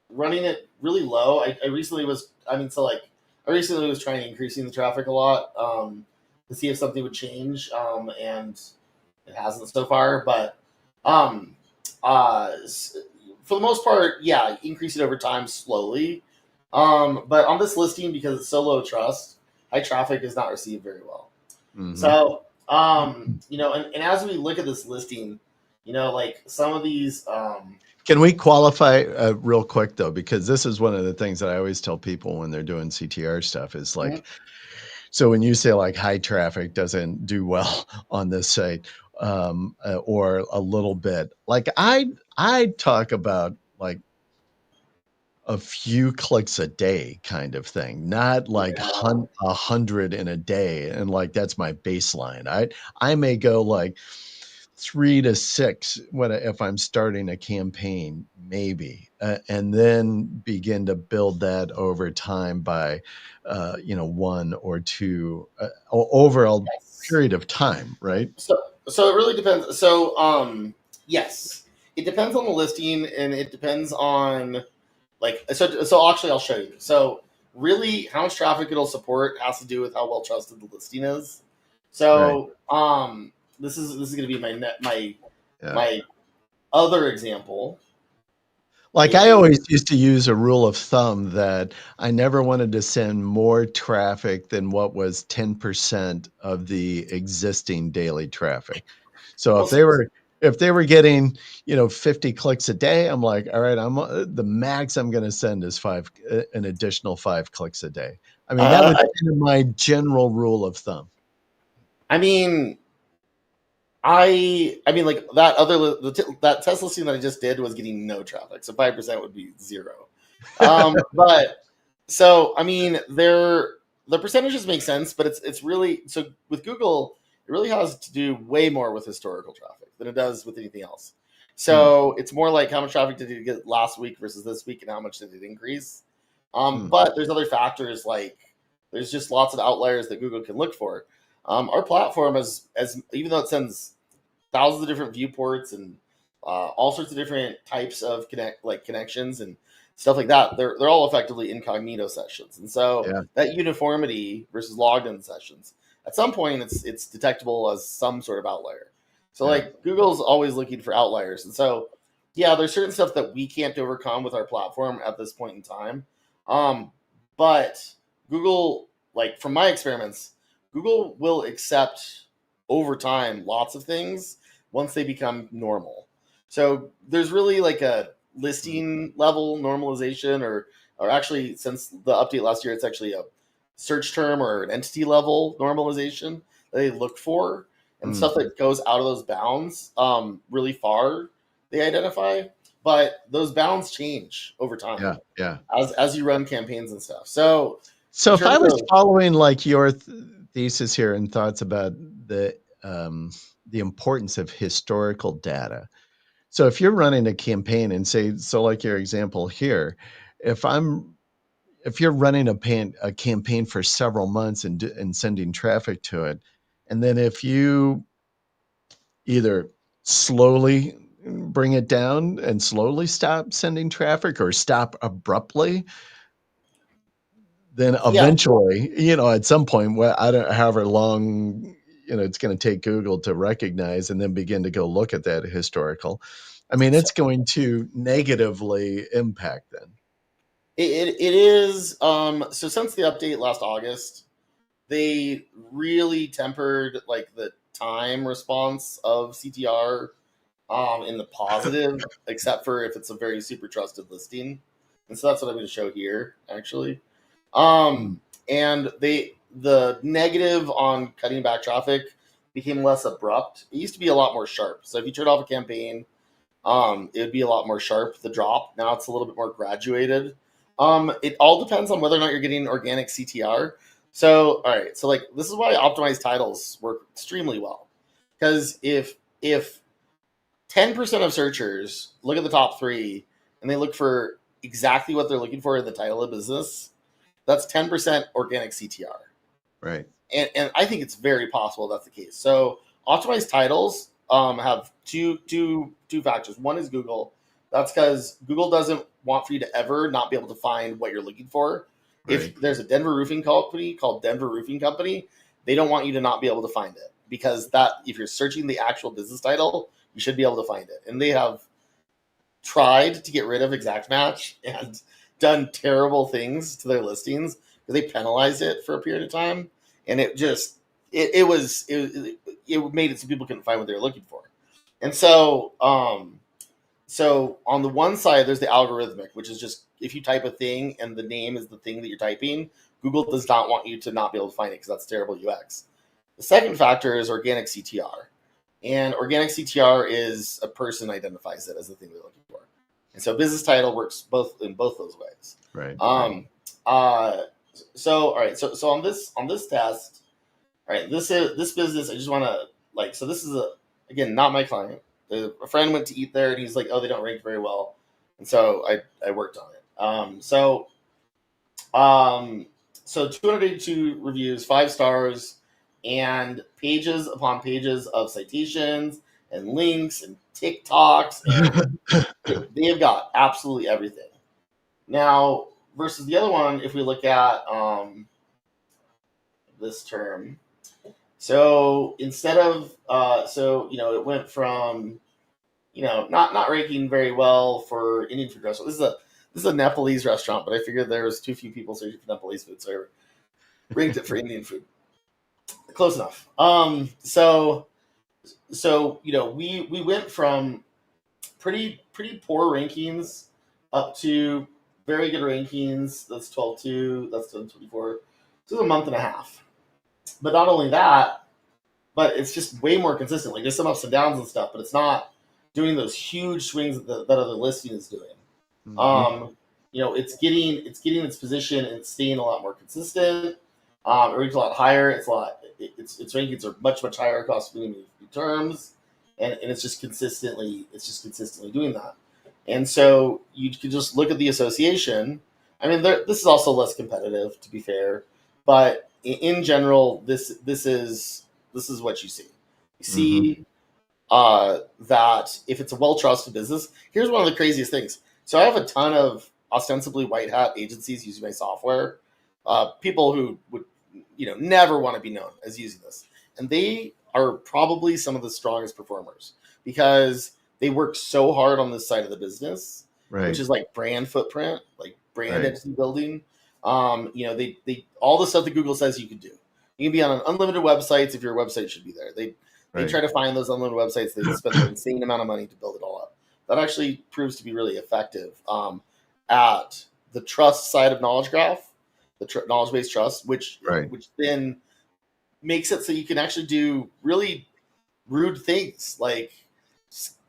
running it really low. I recently was, I mean, so like, I recently was trying increasing the traffic a lot to see if something would change, and it hasn't so far. But um, uh, for the most part, yeah, increase it over time slowly. But on this listing, because it's so low trust, high traffic is not received very well. Mhm. So, and as we look at this listing, like some of these, Can we qualify real quick though? Because this is one of the things that I always tell people when they're doing CTR stuff is mhm. like, so when you say like high traffic doesn't do well on this site, or a little bit, like I talk about like a few clicks a day kind of thing, not like Yeah. 100 in a day, and like that's my baseline. I may go like 3 to 6 if I'm starting a campaign, maybe, and then begin to build that over time by, one or two over a Yes. period of time, right? So so it really depends. So yes, it depends on the listing, and it depends on so actually I'll show you. So really, how much traffic it'll support has to do with how well trusted the listing is. Right. So this is going to be my Yeah. my other example Like, I is always used to use a rule of thumb that I never wanted to send more traffic than what was 10% of the existing daily traffic. So well, if they were getting, 50 clicks a day, I'm like, "All right, the max I'm gonna send is an additional 5 clicks a day." I mean, that was uh, kind of my general rule of thumb. I mean I mean like that test listing that I just did was getting no traffic, so 5% would be zero. But So I mean, the percentages make sense, but it's really so with Google, it really has to do way more with historical traffic than it does with anything else. Hmm. So it's more like how much traffic did you get last week versus this week, and how much did it increase? Hmm. But there's other factors like there's just lots of outliers that Google can look for. Our platform, as even though it sends thousands of different viewports and all sorts of different types of connections and stuff like that. They're all effectively incognito sessions, and so Yeah. that uniformity versus logged in sessions, at some point it's detectable as some sort of outlier. So Yeah. like Google's always looking for outliers, and so yeah, there's certain stuff that we can't overcome with our platform at this point in time. Um, but Google, like from my experiments, Google will accept over time lots of things once they become normal. So there's really like a Hmm. listing level normalization, or actually since the update last year, it's actually a search term or an entity level normalization that they look for, and Hmm. stuff that goes out of those bounds really far they identify, but those bounds change over time Yeah. Yeah. as you run campaigns and stuff. So So in if I terms was of following like your thesis here and thoughts about um, the importance of historical data. So if you're running a campaign and say, so like your example here, if I'm if you're running a campaign for several months and sending traffic to it, and then if you either slowly bring it down and slowly stop sending traffic or stop abruptly, then yeah, eventually, at some point, well, I don't however long, it's going to take Google to recognize and then begin to go look at that historical. I mean, so it's going to negatively impact then. it is so since the update last August, they really tempered like the time response of CTR in the positive, except for if it's a very super trusted listing. And so that's what I'm going to show here, actually. Mm. And the negative on cutting back traffic became less abrupt. It used to be a lot more sharp. So if you turn off a campaign, it would be a lot more sharp, the drop. Now it's a little bit more graduated. It all depends on whether or not you're getting organic CTR. So, all right, so like this is why optimized titles work extremely well. Because if 10% of searchers look at the top three and they look for exactly what they're looking for in the title of business, that's 10% organic CTR. Right. And I think it's very possible that's the case. So optimized titles have two factors. One is Google. That's because Google doesn't want for you to ever not be able to find what you're looking for. Right. If there's a Denver roofing company called Denver Roofing Company, they don't want you to not be able to find it, because that if you're searching the actual business title, you should be able to find it. And they have tried to get rid of exact match and done terrible things to their listings. They penalized it for a period of time, and it just it made it so people couldn't find what they were looking for. And so on the one side, there's the algorithmic, which is just if you type a thing and the name is the thing that you're typing, Google does not want you to not be able to find it because that's terrible UX. The second factor is organic CTR. And organic CTR is a person identifies it as the thing they're looking for. And so business title works both in both those ways. Right. Right. Um, uh, so all right, so on this test, all right, this business. I just want to like so this is a again not my client. A friend went to eat there and he's like, oh, they don't rank very well, and so I worked on it. Um, so 282 reviews, 5 stars, and pages upon pages of citations and links and TikToks, and they have got absolutely everything. Now, versus the other one, if we look at this term, so instead of it went from not ranking very well for Indian food restaurant. This is a Nepalese restaurant, but I figured there was too few people searching for Nepalese food, so I ranked it for Indian food. Close enough. We went from pretty poor rankings up to very good rankings. That's 12.2. That's 24. So it's a month and a half. But not only that, but it's just way more consistent. Like there's some ups and downs and stuff, but it's not doing those huge swings that other listing is doing. Hmm. Um, it's getting its position and it's staying a lot more consistent. It ranks a lot higher. Its rankings are much higher across many terms, and it's just consistently doing that. And so you can just look at the association. I mean, this is also less competitive, to be fair, but in general, this is what you see. You see that if it's a well trusted business, here's one of the craziest things. So I have a ton of ostensibly white hat agencies using my software, people who would never want to be known as using this, and they are probably some of the strongest performers because they work so hard on this side of the business, which is like brand footprint, like brand entity building. They all the stuff that Google says you can do. You can be on unlimited websites if your website should be there. They try to find those unlimited websites. They spend an insane amount of money to build it all up. That actually proves to be really effective at the trust side of Knowledge Graph, the knowledge-based trust, which then makes it so you can actually do really rude things like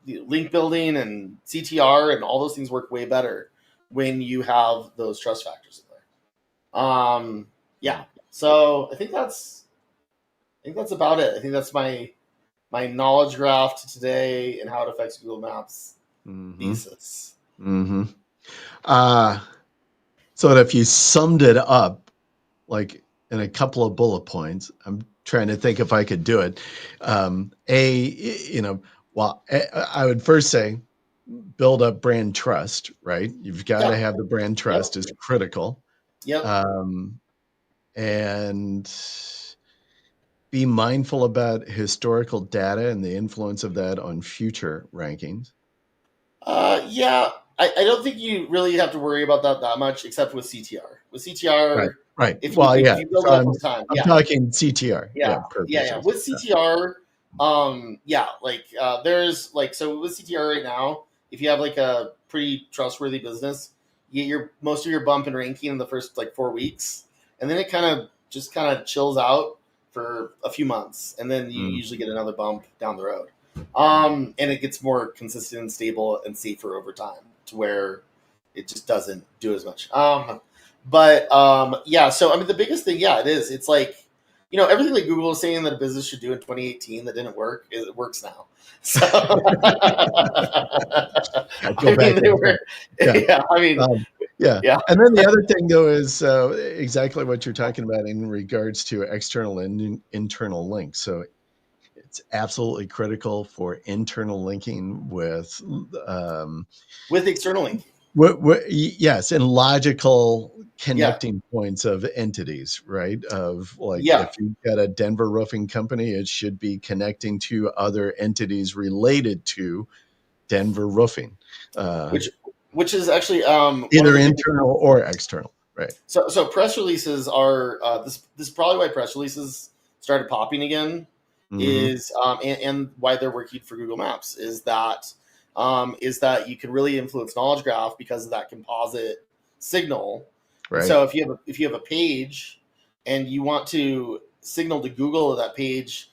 link building and CTR, and all those things work way better when you have those trust factors in there. So I think that's about it. I think that's my knowledge graph to today and how it affects Google Maps thesis. So that if you summed it up, like in a couple of bullet points, I'm trying to think if I could do it. I would first say build up brand trust, right? You've got to have the brand trust is critical. And be mindful about historical data and the influence of that on future rankings. I don't think you really have to worry about that much, except with CTR. With CTR, right. If you build it up over time, I'm talking CTR. With CTR, there's so with CTR right now, if you have like a pretty trustworthy business, you get most of your bump in ranking in the first 4 weeks, and then it kind of chills out for a few months, and then you usually get another bump down the road. And it gets more consistent and stable and safer over time to where it just doesn't do as much. So I mean, the biggest thing, it is. It's like, everything that Google was saying that a business should do in 2018 that didn't work, it works now. So, And then the other thing, though, is exactly what you're talking about in regards to external and internal links. So it's absolutely critical for internal linking with external linking. Yes, and logical connecting points of entities, right? Of if you've got a Denver roofing company, it should be connecting to other entities related to Denver roofing, which is actually either internal or external, right? So press releases are this is probably why press releases started popping again. Is and why they're working for Google Maps is that you can really influence Knowledge Graph because of that composite signal. Right. So if you have a page and you want to signal to Google that page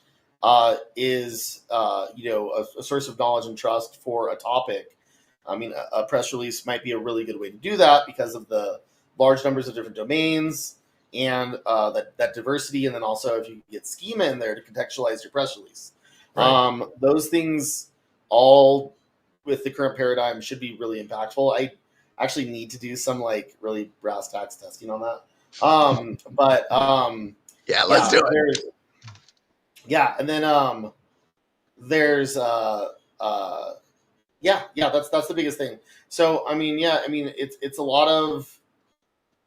is a source of knowledge and trust for a topic, I mean, a press release might be a really good way to do that because of the large numbers of different domains and that diversity, and then also if you get schema in there to contextualize your press release. Right. Those things all with the current paradigm should be really impactful. I actually need to do some really brass tacks testing on that. Let's do it. And then there's that's the biggest thing. So it's a lot of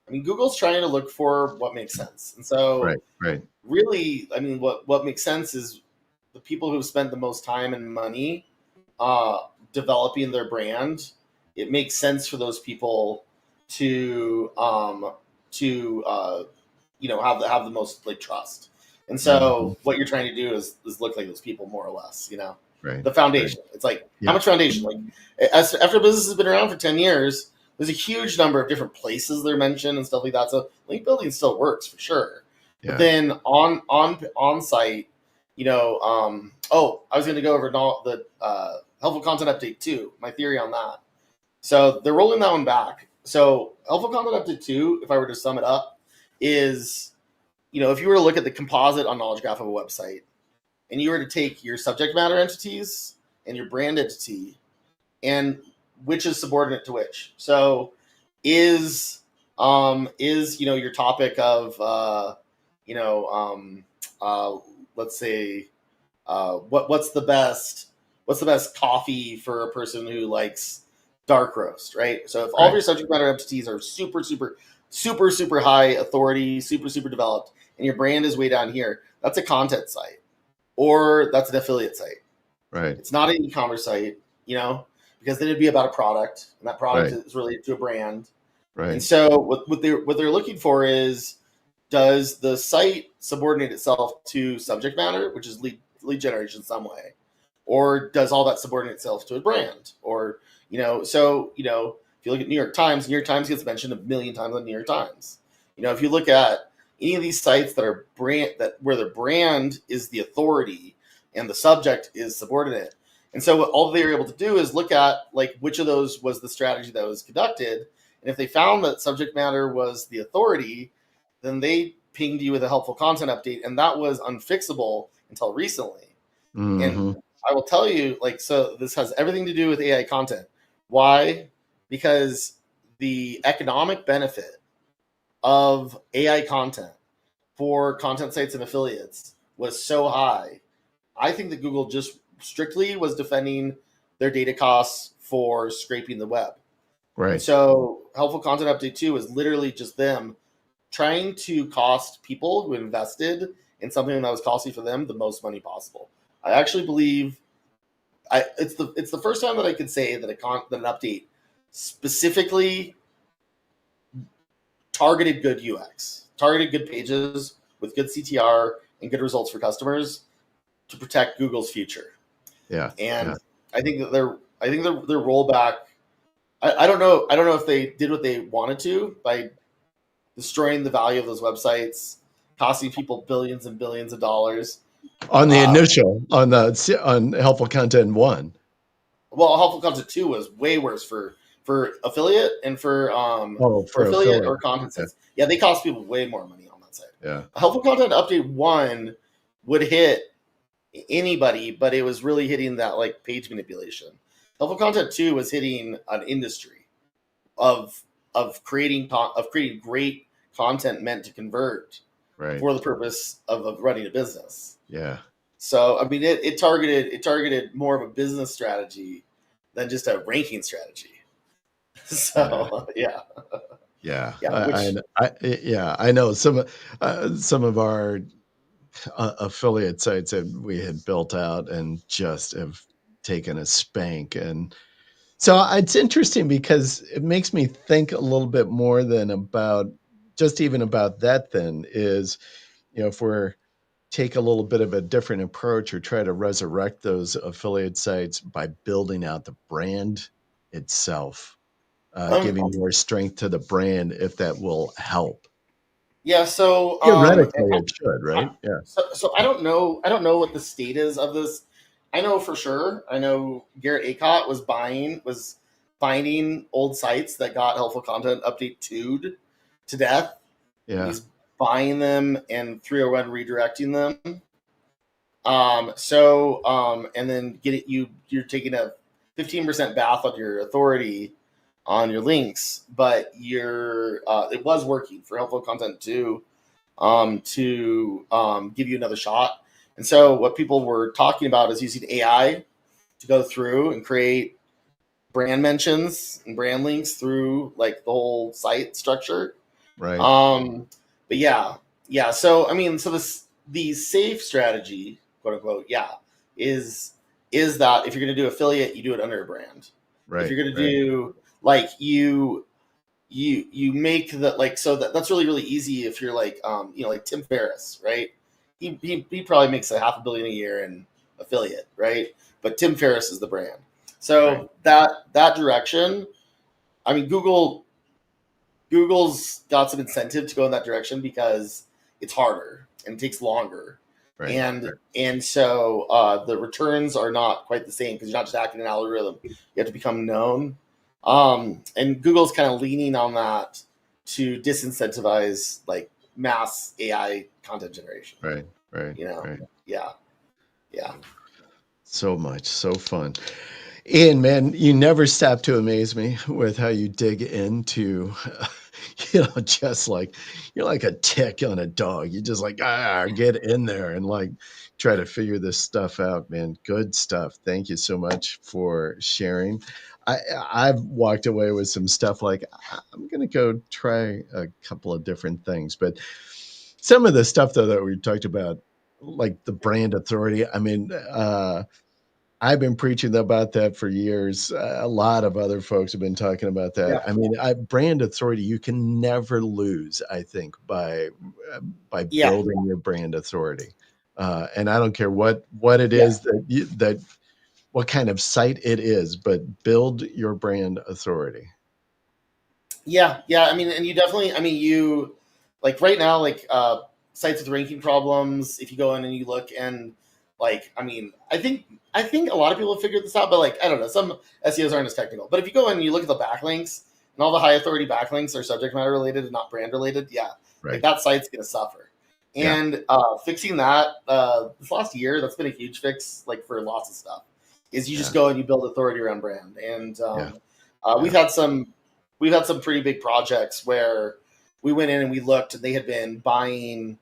Google's trying to look for what makes sense. And so really, what makes sense is the people who've spent the most time and money developing their brand. It makes sense for those people to have the most trust. And so what you're trying to do is look like those people more or less, the foundation. It's how much foundation? After a business has been around for 10 years, there's a huge number of different places they're mentioned and stuff like that. So link building still works for sure. Yeah. But then on site, I was going to go over the helpful content update too. My theory on that. So they're rolling that one back. So helpful content update 2, if I were to sum it up, is, if you were to look at the composite on knowledge graph of a website, and you were to take your subject matter entities and your brand entity, and which is subordinate to which. So is your topic of let's say what's the best coffee for a person who likes dark roast, right? So if all of Right. your subject matter entities are super super super super high authority, super super developed, and your brand is way down here, that's a content site or that's an affiliate site. Right. It's not an e-commerce site, because then it'd be about a product, and that product Right. is related to a brand. And Right. so what they're looking for is, does the site subordinate itself to subject matter, which is lead generation in some way, or does all that subordinate itself to a brand? Or if you look at New York Times gets mentioned a million times on New York Times. If you look at any of these sites that are where the brand is the authority and the subject is subordinate. And so what all they were able to do is look at like which of those was the strategy that was conducted. And if they found that subject matter was the authority, then they pinged you with a helpful content update, and that was unfixable until recently. And Mm-hmm. I will tell you, so this has everything to do with AI content. Why? Because the economic benefit of AI content for content sites and affiliates was so high. I think that Google just strictly was defending their data costs for scraping the web. And Right. so helpful content update 2 is literally just them trying to cost people who invested in something that was costly for them the most money possible. I actually believe it's the first time that I could say that that an update specifically targeted good UX, targeted good pages with good CTR and good results for customers to protect Google's future. Yeah. And Yeah. I think that their rollback. I don't know. I don't know if they did what they wanted to by destroying the value of those websites, costing people billions and billions of dollars. On the Uh, initial, on helpful content one. well, helpful content 2 was way worse for affiliate and Oh, for for affiliate affiliate. or content Okay. sites. Yeah, they cost people way more money on that side. Yeah. Helpful content update 1 would hit anybody, but it was really hitting that like page manipulation. Helpful content 2 was hitting an industry of creating great content meant to convert Right. for the purpose of running a business. Yeah. So I mean, it targeted more of a business strategy than just a ranking strategy. Yeah. So yeah, Yeah. yeah. Which Yeah. I know some of our affiliate sites that we had built out and just have taken a spank. And so it's interesting because it makes me think a little bit more than about just even about that. Then is, if we're take a little bit of a different approach or try to resurrect those affiliate sites by building out the brand itself, um giving more strength to the brand, if that will help. yeah. So Theoretically, it should, right? Yeah. so I don't know what the state is of this. I know for sure. I know Garrett Acott was finding old sites that got helpful content update 2'd to death, and Yeah. he's buying them and 301 redirecting them. And then you're taking a 15% bath on your authority on your links, but it was working for helpful content to give you another shot. And so what people were talking about is using AI to go through and create brand mentions and brand links through like the whole site structure. Right. Um, but yeah. So I mean, so the safe strategy, quote unquote, yeah, is that if you're going to do affiliate, you do it under a brand. If Right. you're going to Right. do like you make that like so that's really really easy if you're like like Tim Ferriss, right? He probably makes a $500 million a year in affiliate, right? But Tim Ferriss is the brand. Right. So that direction, I mean, Google's got some incentive to go in that direction because it's harder and it takes longer, Right. and so the returns are not quite the same because you're not just hacking an algorithm; you have to become known. And Google's kind of leaning on that to disincentivize like mass AI content generation. Right, right, You know, right. yeah, yeah, So much, so fun. Ian, man, you never stop to amaze me with how you dig into, just like you're like a tick on a dog. You just like get in there and like try to figure this stuff out, man. Good stuff. Thank you so much for sharing. I I've walked away with some stuff like I'm gonna go try a couple of different things, but some of the stuff though that we talked about, like the brand authority. I mean, I've been preaching about that for years. A lot of other folks have been talking about that. yeah, I mean, brand authority you can never lose. I think by yeah, building your brand authority, and I don't care what it yeah. is that what kind of site it is, but build your brand authority. Yeah, yeah. I mean, and you definitely. I mean, you like right now, like sites with ranking problems. If you go in and you look and like, I think a lot of people have figured this out, but like, I don't know, some SEOs aren't as technical. But if you go in and you look at the backlinks and all the high authority backlinks are subject matter related and not brand related, yeah, like Right. that site's gonna suffer. Yeah. And fixing that this last year, that's been a huge fix, like for lots of stuff. Is you just Yeah. go and you build authority around brand, and Yeah. we've Yeah. had some pretty big projects where we went in and we looked and they had been buying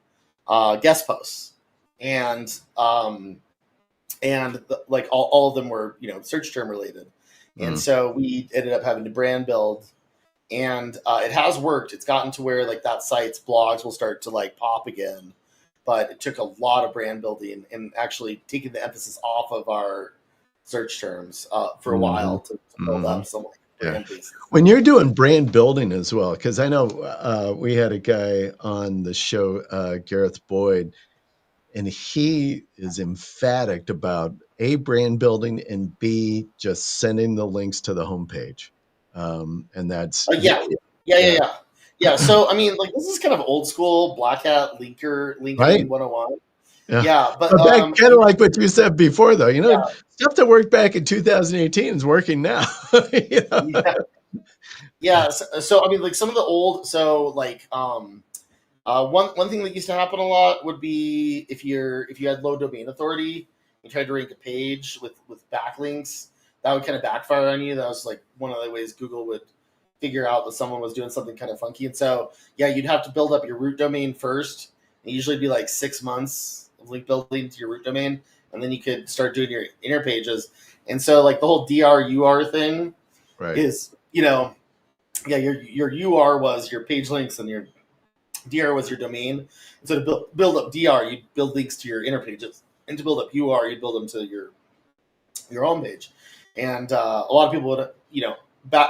guest posts and like all of them were search term related, and Mm. so we ended up having to brand build, and it has worked. It's gotten to where like that site's blogs will start to like pop again, but it took a lot of brand building and actually taking the emphasis off of our search terms for a Hmm. while to build Hmm. up some like Yeah. brand bases. When you're doing brand building as well, because I know we had a guy on the show, Gareth Boyd, and he is emphatic about A, brand building, and B, just sending the links to the homepage. And that's, Yeah, yeah, yeah, yeah, yeah, yeah. So I mean, like this is kind of old school Black Hat linking right. 101. Yeah. Yeah, but But back kind of like what you said before, though, yeah, stuff that worked back in 2018 is working now. You know? yeah, yeah. So I mean, like some of the old, so like one thing that used to happen a lot would be if you had low domain authority, you tried to rank a page with backlinks, that would kind of backfire on you. That was like one of the ways Google would figure out that someone was doing something kind of funky. And so yeah, you'd have to build up your root domain first. It usually be like 6 months of link building to your root domain, and then you could start doing your inner pages. And so like the whole DRUR thing Right. is, yeah, your UR was your page links and your DR was your domain. And so to build up DR, you build links to your inner pages, and to build up UR, you build them to your home page. And a lot of people would,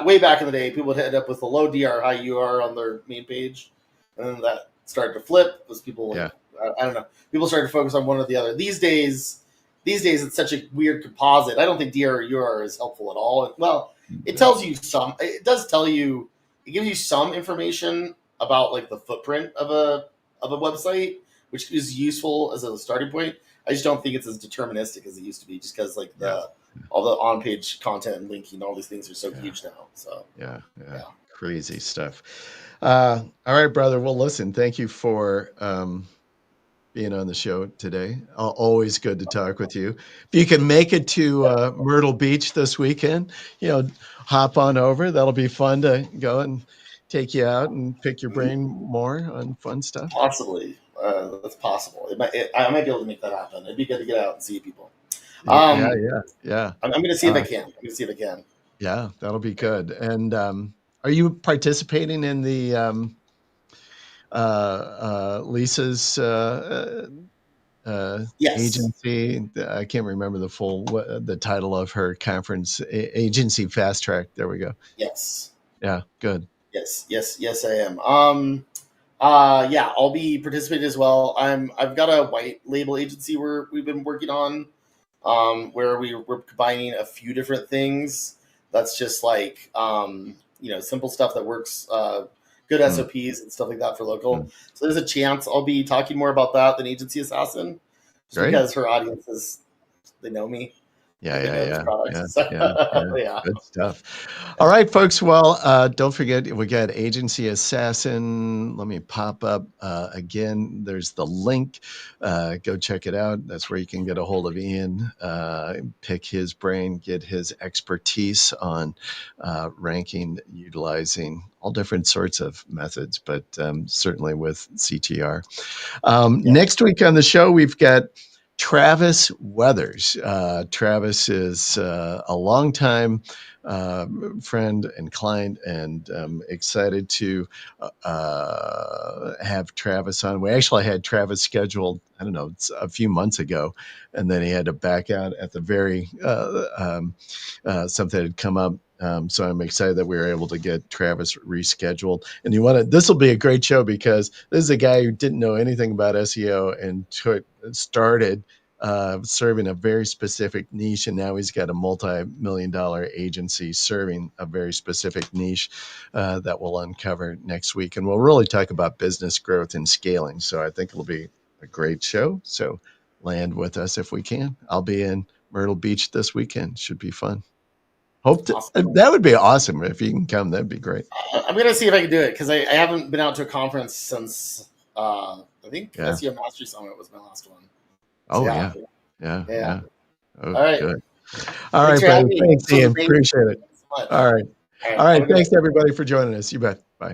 way back in the day, people would end up with a low DR, high UR on their main page, and then that started to flip because people like Yeah. I don't know, people started to focus on one or the other. These days it's such a weird composite. I don't think DR or UR is helpful at all. Well, it Yeah. tells you some. It does tell you. It gives you some information about like the footprint of a website, which is useful as a starting point. I just don't think it's as deterministic as it used to be, just because like Yeah. the all the on page content and linking, all these things are so Yeah. huge now. So Yeah. Yeah. yeah, Crazy stuff. All right, brother. Well, listen, thank you for being on the show today. Always good to talk with you. If you can make it to yeah, Myrtle Beach this weekend, hop on over. That'll be fun to go and take you out and pick your brain more on fun stuff. possibly that's possible. I might be able to make that happen. It'd be good to get out and see people. Yeah, Um, yeah, yeah. I'm going to see if I Uh, can. I'm going to see if I can. yeah, that'll be good. And are you participating in the Lisa's Yes, agency? I can't remember the title of her conference. Agency Fast Track. There we go. yes, Yeah, good. yes, yes, yes. I am. Yeah, I'll be participating as well. I've got a white label agency we've been working on, where we're combining a few different things. That's just like simple stuff that works, good Mm, SOPs and stuff like that for local. mm. So there's a chance I'll be talking more about that than Agency Assassin, just Great. because her audience is they know me. Yeah, looking yeah, at his yeah, yeah, products. yeah, yeah. Yeah. Good stuff. All right, folks. Well, don't forget we got Agency Assassin. Let me pop up again. There's the link. Go check it out. That's where you can get a hold of Eean, pick his brain, get his expertise on ranking, utilizing all different sorts of methods, but certainly with CTR. Yeah. Next week on the show, we've got Travis Weathers. Travis is a longtime friend and client, and excited to have Travis on. We actually had Travis scheduled, I don't know, a few months ago, and then he had to back out at the very something had come up. So I'm excited that we were able to get Travis rescheduled. And this will be a great show because this is a guy who didn't know anything about SEO and started serving a very specific niche, and now he's got a multi-million-dollar agency serving a very specific niche that we'll uncover next week. And we'll really talk about business growth and scaling. So I think it'll be a great show. So land with us if we can. I'll be in Myrtle Beach this weekend. Should be fun. Awesome. That would be awesome if you can come. That'd be great. I'm gonna see if I can do it because I haven't been out to a conference since I think Yeah. SEO Mastery Summit was my last one. So Oh yeah. Yeah. yeah. Yeah. Oh, All right. good. All Thanks right, for buddy. having me. Thanks, This was Ian. amazing. Appreciate it. Thanks so much. All right. All right. All right. Have a good Thanks one. everybody for joining us. You bet. Bye.